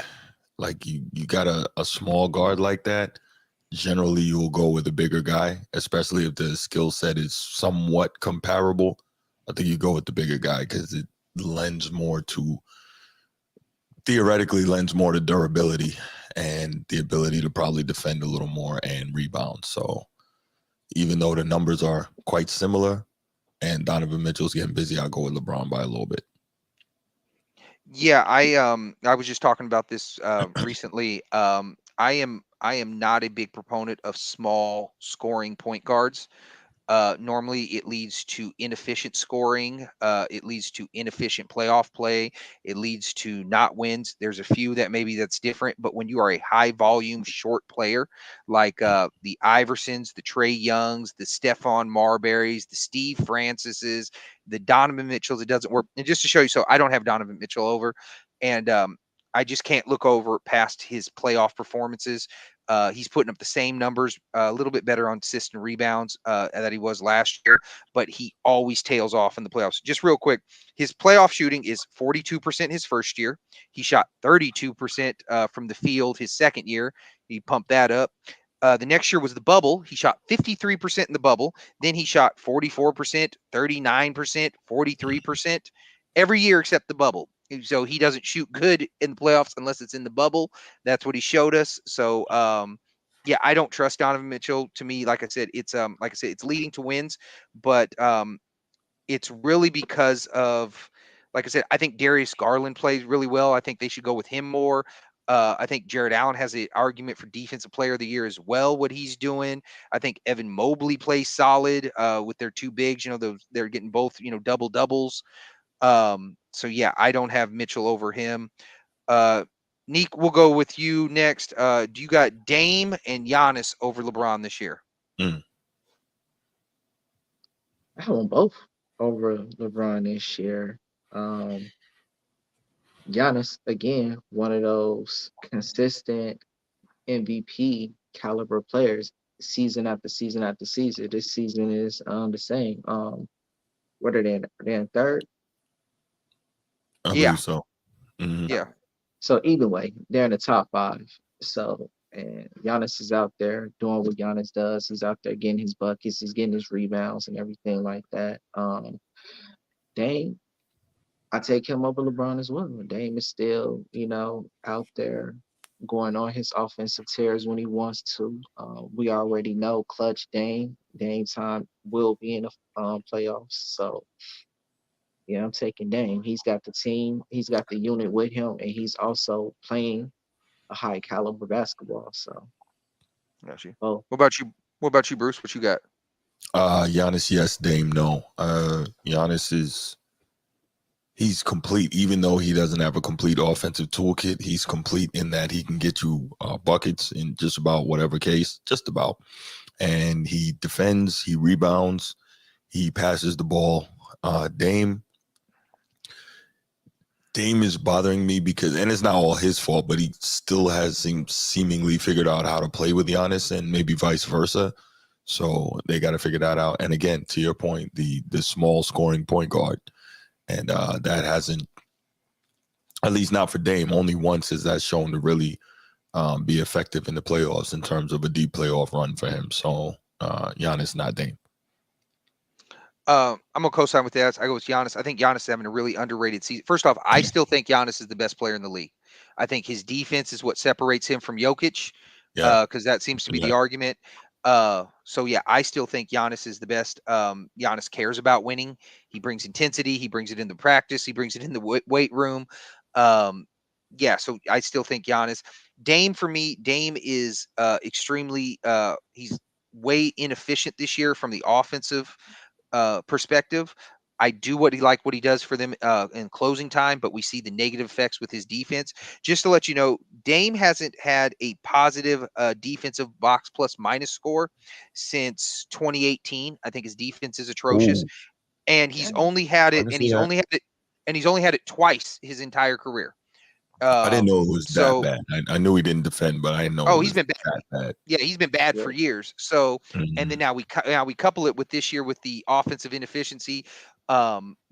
like you got a small guard like that. Generally, you'll go with a bigger guy, especially if the skill set is somewhat comparable. I think you go with the bigger guy because it lends more to theoretically lends more to durability and the ability to probably defend a little more and rebound. So even though the numbers are quite similar and Donovan Mitchell's getting busy, I'll go with LeBron by a little bit. Yeah, I was just talking about this recently. I am not a big proponent of small scoring point guards. Normally, it leads to inefficient scoring. It leads to inefficient playoff play. It leads to not wins. There's a few that maybe that's different, but when you are a high volume short player like the Iversons, the Trey Youngs, the Stephon Marburys, the Steve Francises, the Donovan Mitchells, it doesn't work. And just to show you, so I don't have Donovan Mitchell over, and I just can't look over past his playoff performances. He's putting up the same numbers, a little bit better on assists and rebounds that he was last year, but he always tails off in the playoffs. Just real quick, his playoff shooting is 42% his first year. He shot 32% from the field his second year. He pumped that up. The next year was the bubble. He shot 53% in the bubble. Then he shot 44%, 39%, 43% every year except the bubble. So he doesn't shoot good in the playoffs unless it's in the bubble. That's what he showed us. So yeah, I don't trust Donovan Mitchell. To me, like I said, it's leading to wins, but it's really because of, like I said, I think Darius Garland plays really well. I think they should go with him more. I think Jared Allen has an argument for Defensive Player of the Year as well. What he's doing, I think Evan Mobley plays solid with their two bigs. They're getting both double doubles. So yeah, I don't have Mitchell over him. Uh, Neek, we'll go with you next. Do you got Dame and Giannis over LeBron this year? Mm. I have them both over LeBron this year. Um, Giannis, again, one of those consistent MVP caliber players season after season after season. This season is the same. What are they? They're in third. I Yeah, believe so. Hmm. yeah. So either way, they're in the top five. So and Giannis is out there doing what Giannis does. He's out there getting his buckets, he's getting his rebounds and everything like that. Dame, I take him over LeBron as well. Dame is still, out there going on his offensive tears when he wants to. We already know clutch Dame. Dame time will be in the playoffs. So yeah, I'm taking Dame. He's got the team, he's got the unit with him, and he's also playing a high caliber basketball. So, Got you. oh, What about you? What about you, Bruce? What you got? Giannis, yes. Dame, no. Giannis he's complete, even though he doesn't have a complete offensive toolkit. He's complete in that he can get you buckets in just about whatever case, just about. And he defends, he rebounds, he passes the ball. Dame is bothering me because, and it's not all his fault, but he still has seemingly figured out how to play with Giannis, and maybe vice versa. So they got to figure that out. And again, to your point, the small scoring point guard, and that hasn't, at least not for Dame, only once has that shown to really be effective in the playoffs in terms of a deep playoff run for him. So Giannis, not Dame. I'm gonna co-sign with that. I go with Giannis. I think Giannis is having a really underrated season. First off, I still think Giannis is the best player in the league. I think his defense is what separates him from Jokic, Yeah, because that seems to be yeah. the argument. So yeah, I still think Giannis is the best. Giannis cares about winning. He brings intensity. He brings it in the practice. He brings it in the weight room. Um, yeah, so I still think Giannis. Dame for me, Dame is extremely. He's way inefficient this year from the offensive perspective. I do what he does for them in closing time, but we see the negative effects with his defense. Just to let you know, Dame hasn't had a positive defensive box plus minus score since 2018. I think his defense is atrocious, Ooh, and he's dang. only had I it, can and see he's that. only had it, and he's only had it twice his entire career. I didn't know it was that So bad. I knew he didn't defend, but I didn't know oh, it he's was been bad. that bad. Yeah, he's been bad Yeah. for years. So, and then Mhm. now we couple it with this year with the offensive inefficiency.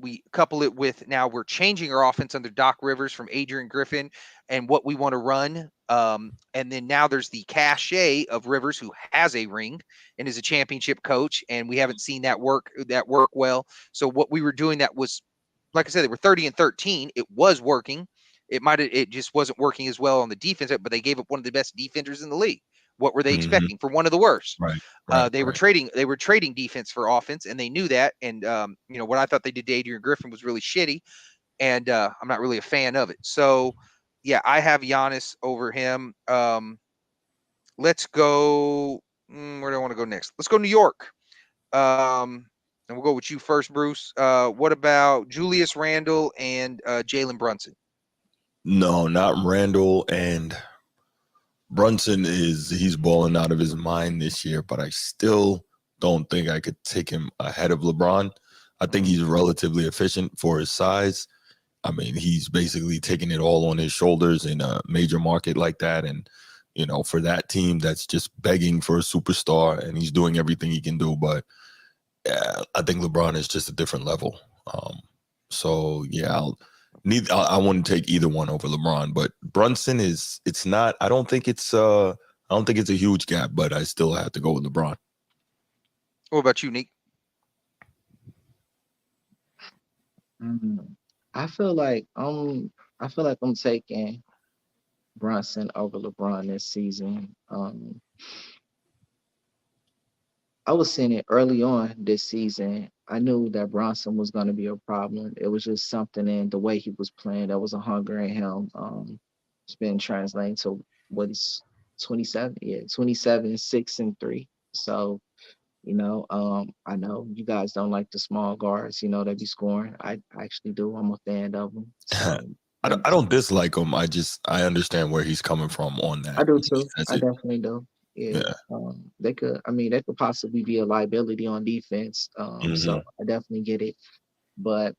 We couple it with now we're changing our offense under Doc Rivers from Adrian Griffin and what we want to run. And then now there's the cachet of Rivers who has a ring and is a championship coach, and we haven't seen that work well. So what we were doing that was, like I said, they were 30 and 13. It was working. It just wasn't working as well on the defense, but they gave up one of the best defenders in the league. What were they Mhm. expecting for one of the worst? Right, right, They were right. trading defense for offense, and they knew that. And what I thought they did to Adrian Griffin was really shitty, and I'm not really a fan of it. So yeah, I have Giannis over him. Let's go. Where do I want to go next? Let's go New York. And we'll go with you first, Bruce. What about Julius Randle and Jalen Brunson? No, not Randall, and Brunson he's balling out of his mind this year, but I still don't think I could take him ahead of LeBron. I think Mhm. he's relatively efficient for his size. I mean, he's basically taking it all on his shoulders in a major market like that. And, for that team that's just begging for a superstar, and he's doing everything he can do. But yeah, I think LeBron is just a different level. So yeah, I wouldn't take either one over LeBron, but Brunson it's not, I don't think it's a huge gap, but I still have to go with LeBron. What about you, Nick? Mm. I feel like I'm taking Brunson over LeBron this season. I was seeing it early on this season. I knew that Bronson was going to be a problem. It was just something in the way he was playing. There was a hunger in him. It's been translating to what is 27. Yeah, 27, 6 and 3. So, I know you guys don't like the small guards, that be scoring. I actually do. I'm a fan of them. So I don't dislike him. I understand where he's coming from on I that. do He too. says I it. definitely do. Yeah. Yeah. They could possibly be a liability on defense. So Hmm. I definitely get it. But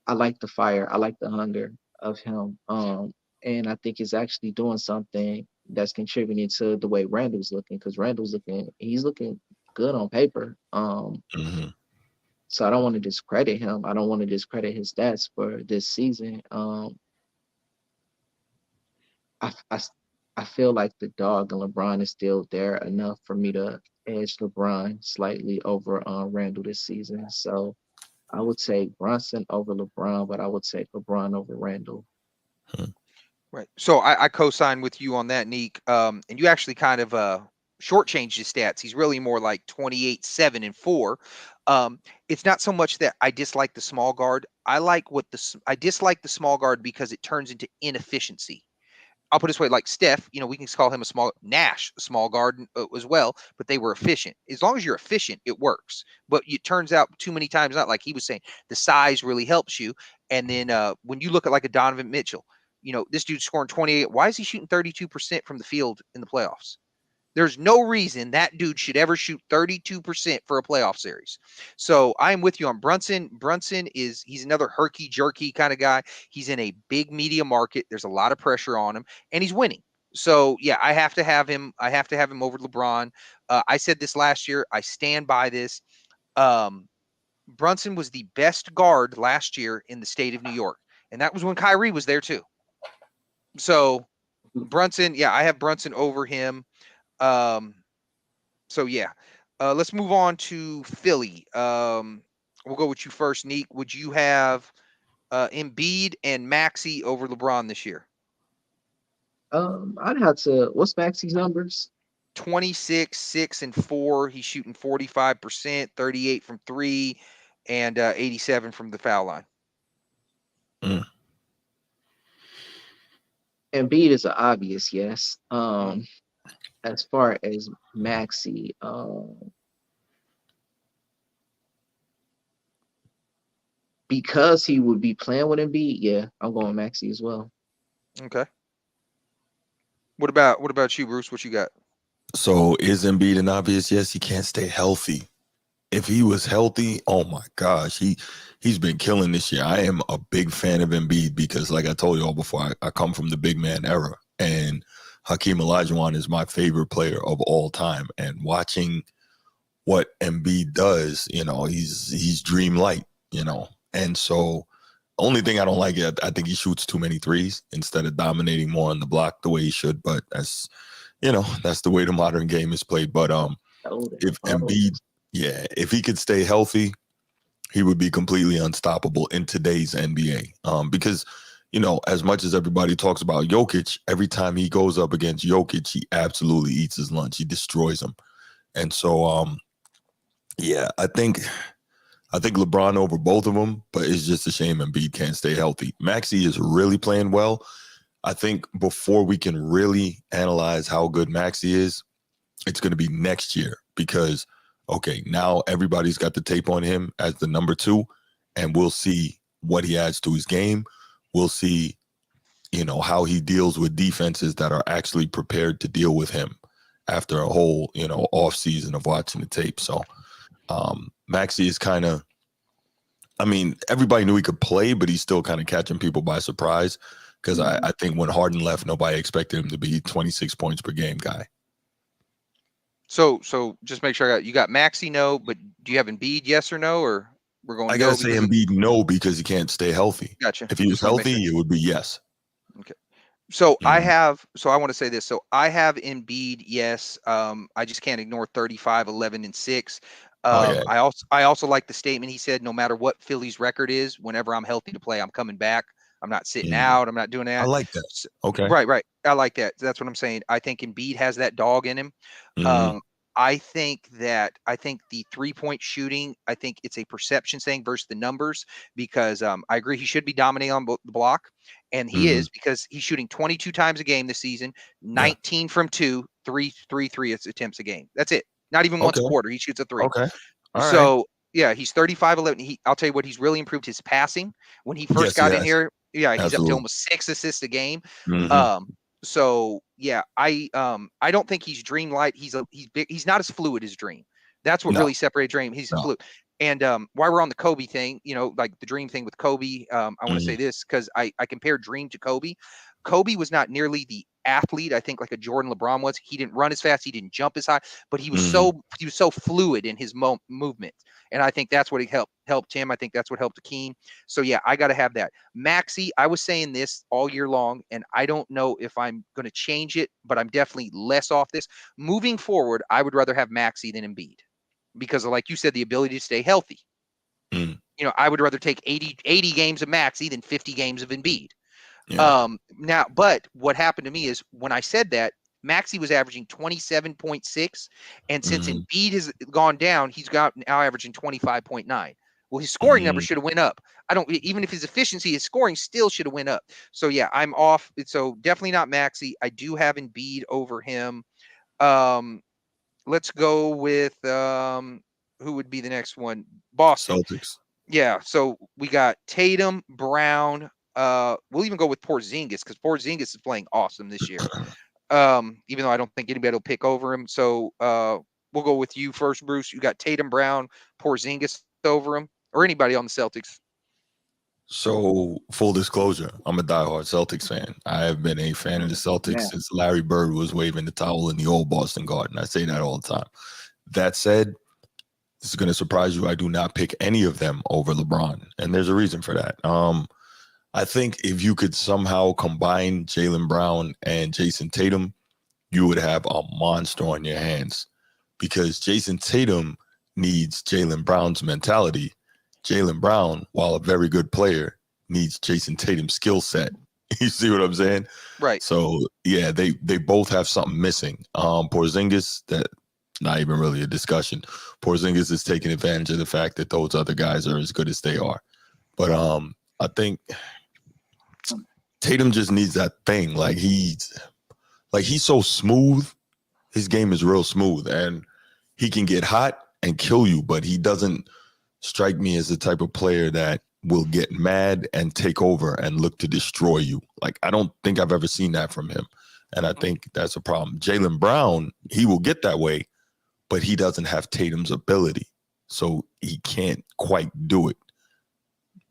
I like the fire. I like the hunger of him. And I think it's actually doing something that's contributing to the way Randall's looking, because he's looking good on paper. Hmm. So I don't want to discredit him. I don't want to discredit his stats for this season. I, I, I feel like the dog and LeBron is still there enough for me to edge LeBron slightly over Randall this season. So I would say Brunson over LeBron, but I would say LeBron over Randall. Right. So I co-sign with you on that, Neek. And you actually kind of shortchanged his stats. He's really more like 28, 7, and 4. It's not so much that I dislike the small guard. I dislike the small guard because it turns into inefficiency. I'll put it this way, like Steph, we can call him a small guard as well, but they were efficient. As long as you're efficient, it works. But it turns out too many times, not like he was saying, the size really helps you. And then when you look at like a Donovan Mitchell, this dude's scoring 28. Why is he shooting 32% from the field in the playoffs? There's no reason that dude should ever shoot 32% for a playoff series. So I'm with you on Brunson. He's another herky jerky kind of guy. He's in a big media market. There's a lot of pressure on him, and he's winning. So yeah, I have to have him. I have to have him over LeBron. I said this last year. I stand by this. Brunson was the best guard last year in the state of New York, and that was when Kyrie was there too. So Brunson, yeah, I have Brunson over him. So yeah, let's move on to Philly. We'll go with you first, Neek. Would you have Embiid and Maxey over LeBron this year? I'd have to. What's Maxi's numbers? 26, 6, and 4. He's shooting 45%, 38 from 3, and 87 from the foul line. Embiid is an obvious yes. As far as Maxey, because he would be playing with Embiid, yeah, I'm going Maxey as well. Okay. What about you, Bruce? What you got? So is Embiid an obvious yes? He can't stay healthy. If he was healthy, oh my gosh, he's been killing this year. I am a big fan of Embiid because, like I told you all before, I come from the big man era, and Hakeem Olajuwon is my favorite player of all time. And watching what Embiid does, he's dreamlike, And so, only thing I don't like is I think he shoots too many threes instead of dominating more on the block the way he should. But that's the way the modern game is played. But if Embiid, if he could stay healthy, he would be completely unstoppable in today's NBA. Because, as much as everybody talks about Jokic, every time he goes up against Jokic, he absolutely eats his lunch. He destroys him. And so, I think LeBron over both of them, but it's just a shame Embiid can't stay healthy. Maxey is really playing well. I think before we can really analyze how good Maxey is, it's going to be next year because, okay, now everybody's got the tape on him as the number 2, and we'll see what he adds to his game. We'll see, how he deals with defenses that are actually prepared to deal with him after a whole, off season of watching the tape. So Maxey is kind of, everybody knew he could play, but he's still kind of catching people by surprise because I think when Harden left, nobody expected him to be 26 points per game guy. So just make sure you got Maxey, no, but do you have Embiid, yes or no, or we're going? I gotta say Embiid, no, because he can't stay healthy. Gotcha. If he was healthy, it would be yes. Okay. So I want to say this. So I have Embiid, yes. I just can't ignore 35, 11, and 6. I also like the statement he said, no matter what Philly's record is, whenever I'm healthy to play, I'm coming back. I'm not sitting out. I'm not doing that. I like that. Okay. Right. I like that. That's what I'm saying. I think Embiid has that dog in him. I think the 3-point shooting, I think it's a perception thing versus the numbers because I agree he should be dominating on the block, and he is because he's shooting 22 times a game this season, 19 from 2, 3 attempts a game. That's it. Not even once a quarter. He shoots a 3. Okay. So yeah, he's 35, 11. I'll tell you what, he's really improved his passing. When he first got in here, he's up to almost 6 assists a game. So yeah, I don't think he's dreamlike. He's big. He's not as fluid as Dream. That's what really separated Dream. He's fluid. And while we're on the Kobe thing, like the dream thing with Kobe, I want to say this because I compare dream to Kobe. Kobe was not nearly the athlete I think like a Jordan LeBron was. He didn't run as fast, he didn't jump as high, but he was so fluid in his movement, and I think that's what helped him. I think that's what helped Akeem. So yeah, I got to have that. Maxey, I was saying this all year long, and I don't know if I'm going to change it, but I'm definitely less off this. Moving forward, I would rather have Maxey than Embiid because of, like you said, the ability to stay healthy. I would rather take 80 games of Maxey than 50 games of Embiid. Yeah. Now, but what happened to me is when I said that, Maxey was averaging 27.6, and since Embiid has gone down, he's got now averaging 25.9. Well, his scoring number should have went up. Even if his efficiency, his scoring still should have went up. So yeah, I'm off. So definitely not Maxey. I do have Embiid over him. Let's go with who would be the next one? Boston. Celtics. Yeah. So we got Tatum, Brown. We'll even go with Porzingis because Porzingis is playing awesome this year. Even though I don't think anybody will pick over him. So we'll go with you first, Bruce. You got Tatum, Brown, Porzingis over him, or anybody on the Celtics. So, full disclosure, I'm a diehard Celtics fan. I have been a fan of the Celtics since Larry Bird was waving the towel in the old Boston Garden. I say that all the time. That said, this is going to surprise you. I do not pick any of them over LeBron, and there's a reason for that. I think if you could somehow combine Jaylen Brown and Jason Tatum, you would have a monster on your hands because Jason Tatum needs Jaylen Brown's mentality. Jaylen Brown, while a very good player, needs Jason Tatum's skill set. You see what I'm saying? Right. So yeah, they both have something missing. Porzingis, that not even really a discussion. Porzingis is taking advantage of the fact that those other guys are as good as they are. But I think Tatum just needs that thing. Like he's so smooth. His game is real smooth, and he can get hot and kill you, but he doesn't strike me as the type of player that will get mad and take over and look to destroy you. Like, I don't think I've ever seen that from him. And I think that's a problem. Jaylen Brown, he will get that way, but he doesn't have Tatum's ability. So he can't quite do it.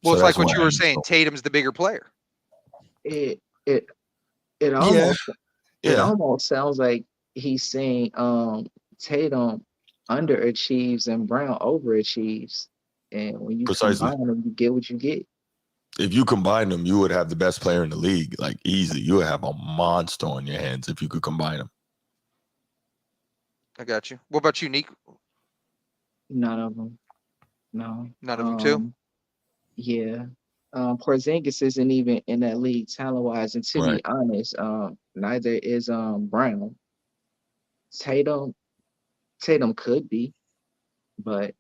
Well, So it's like what why you were saying. Tatum's the bigger player. It almost sounds like he's saying Tatum underachieves and Brown overachieves. And when you combine them, you get what you get. If you combine them, you would have the best player in the league, like easy. You would have a monster on your hands if you could combine them. I got you. What about you, Nick? None of them. No. None of them too? Yeah. Porzingis isn't even in that league talent-wise, and to be honest, neither is Brown. Tatum could be, but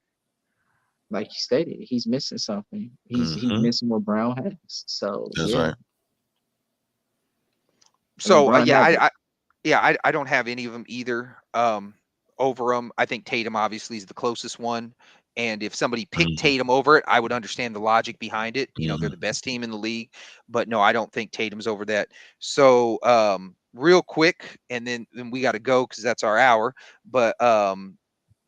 like you stated, he's missing something. He's missing what Brown has. So that's right. So I don't have any of them either. Over them, I think Tatum obviously is the closest one. And if somebody picked Tatum over it, I would understand the logic behind it. They're the best team in the league, but no, I don't think Tatum's over that. So real quick, and then we got to go because that's our hour. But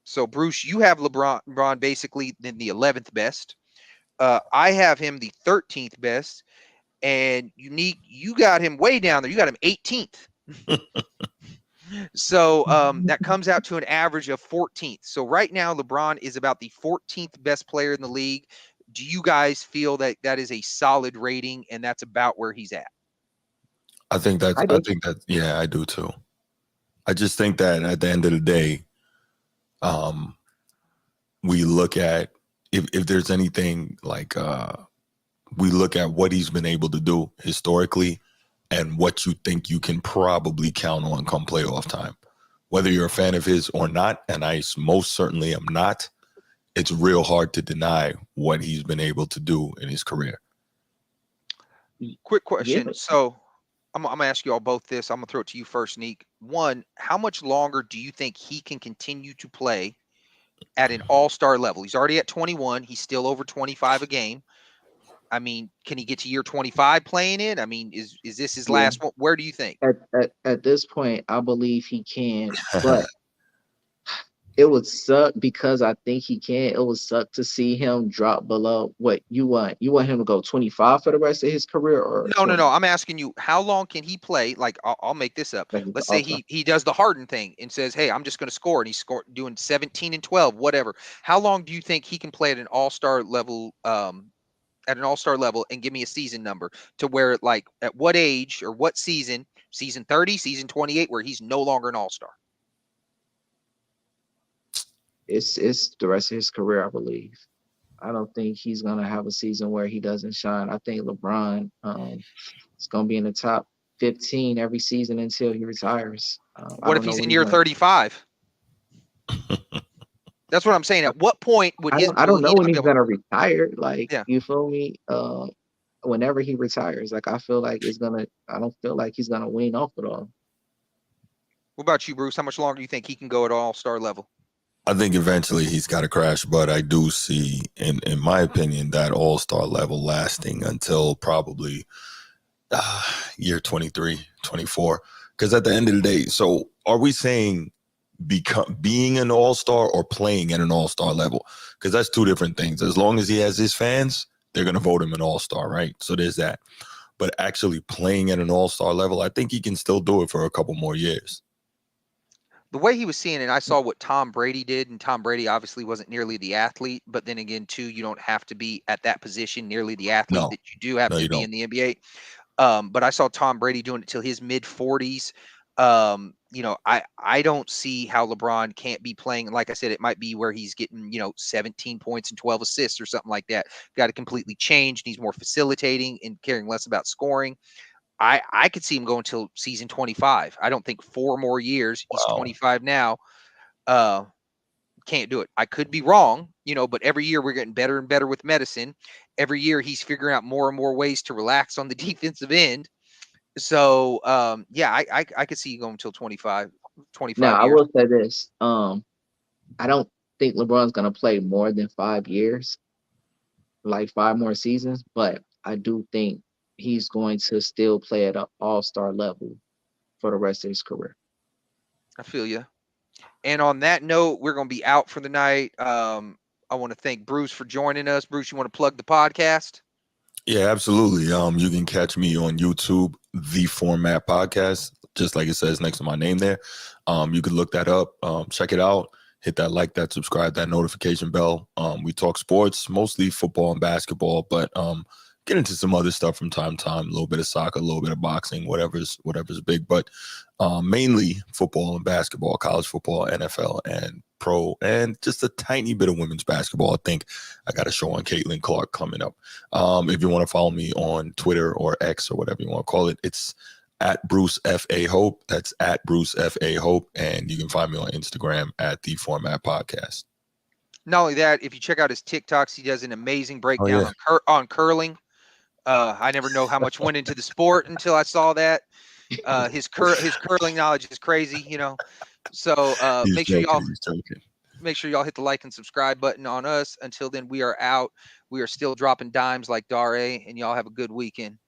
so Bruce, you have LeBron basically in the 11th best. I have him the 13th best, and Unique, you got him way down there. You got him 18th. So that comes out to an average of 14th. So right now, LeBron is about the 14th best player in the league. Do you guys feel that that is a solid rating and that's about where he's at? I think that, yeah, I do too. I just think that at the end of the day, we look at if there's anything like we look at what he's been able to do historically and what you think you can probably count on come playoff time. Whether you're a fan of his or not, and I most certainly am not, it's real hard to deny what he's been able to do in his career. Quick question. So I'm going to ask you all both this. I'm going to throw it to you first, Neek. One, how much longer do you think he can continue to play at an all-star level? He's already at 21. He's still over 25 a game. I mean, can he get to year 25 playing it? I mean, is this his last one? Where do you think? At this point, I believe he can. But it would suck because I think he can. It would suck to see him drop below what you want. You want him to go 25 for the rest of his career or No, no, no. 20? I'm asking you, how long can he play? Like, I'll make this up. Like he's Let's say all-star. he does the Harden thing and says, "Hey, I'm just going to score," and he's doing 17 and 12, whatever. How long do you think he can play at an all-star level? At an all-star level, and give me a season number to where, like, at what age or what season? Season 30, season 28, where he's no longer an all-star. It's the rest of his career, I believe. I don't think he's gonna have a season where he doesn't shine. I think LeBron is gonna be in the top 15 every season until he retires. I What if don't know he's what in he's year gonna. 35? That's what I'm saying. At what point would I will don't know he when not be he's able? gonna retire. Like, Yeah. you feel me? Whenever he retires, like I feel like it's gonna. I don't feel like he's gonna wean off it all. What about you, Bruce? How much longer do you think he can go at all-star level? I think eventually he's got to crash, but I do see, in my opinion, that all-star level lasting until probably year 23, 24. Because at the end of the day, so are we saying being an all-star or playing at an all-star level? Because that's two different things. As long as he has his fans, they're going to vote him an all-star, right? So there's that. But actually playing at an all-star level, I think he can still do it for a couple more years. The way he was seeing it, I saw what Tom Brady did, and Tom Brady obviously wasn't nearly the athlete, but then again, too, you don't have to be at that position nearly the athlete No, that you do have no, to you be don't. in the NBA. But I saw Tom Brady doing it till his mid 40s. I don't see how LeBron can't be playing. Like I said, it might be where he's getting 17 points and 12 assists or something like that. Got to completely change. He's more facilitating and caring less about scoring. I could see him going until season 25. I don't think 4 more years. He's Wow. 25 now. Uh, can't do it. I could be wrong, but every year we're getting better and better with medicine. Every year he's figuring out more and more ways to relax on the defensive end. So yeah, I could see you going until 25, Now 25 I years. will say this. I don't think LeBron's gonna play more than 5 years, like 5 more seasons, but I do think he's going to still play at an all-star level for the rest of his career. I feel you. And on that note, we're going to be out for the night. I want to thank Bruce for joining us. Bruce, you want to plug the podcast? Yeah, absolutely. You can catch me on YouTube, The Format Podcast, just like it says next to my name there. You can look that up, check it out, hit that like, that subscribe, that notification bell. We talk sports, mostly football and basketball, but get into some other stuff from time to time, a little bit of soccer, a little bit of boxing, whatever's big, but mainly football and basketball, college football, NFL, and pro, and just a tiny bit of women's basketball. I think I got a show on Caitlin Clark coming up. If you want to follow me on Twitter or X or whatever you want to call it, it's at Bruce F.A. Hope. That's at Bruce F.A. Hope. And you can find me on Instagram at The Format Podcast. Not only that, if you check out his TikToks, he does an amazing breakdown yeah. on curling. I never know how much went into the sport until I saw that. His curling knowledge is crazy, So He's make sure joking. y'all He's joking. make sure y'all hit the like and subscribe button on us. Until then, we are out. We are still dropping dimes like Dare, and y'all have a good weekend.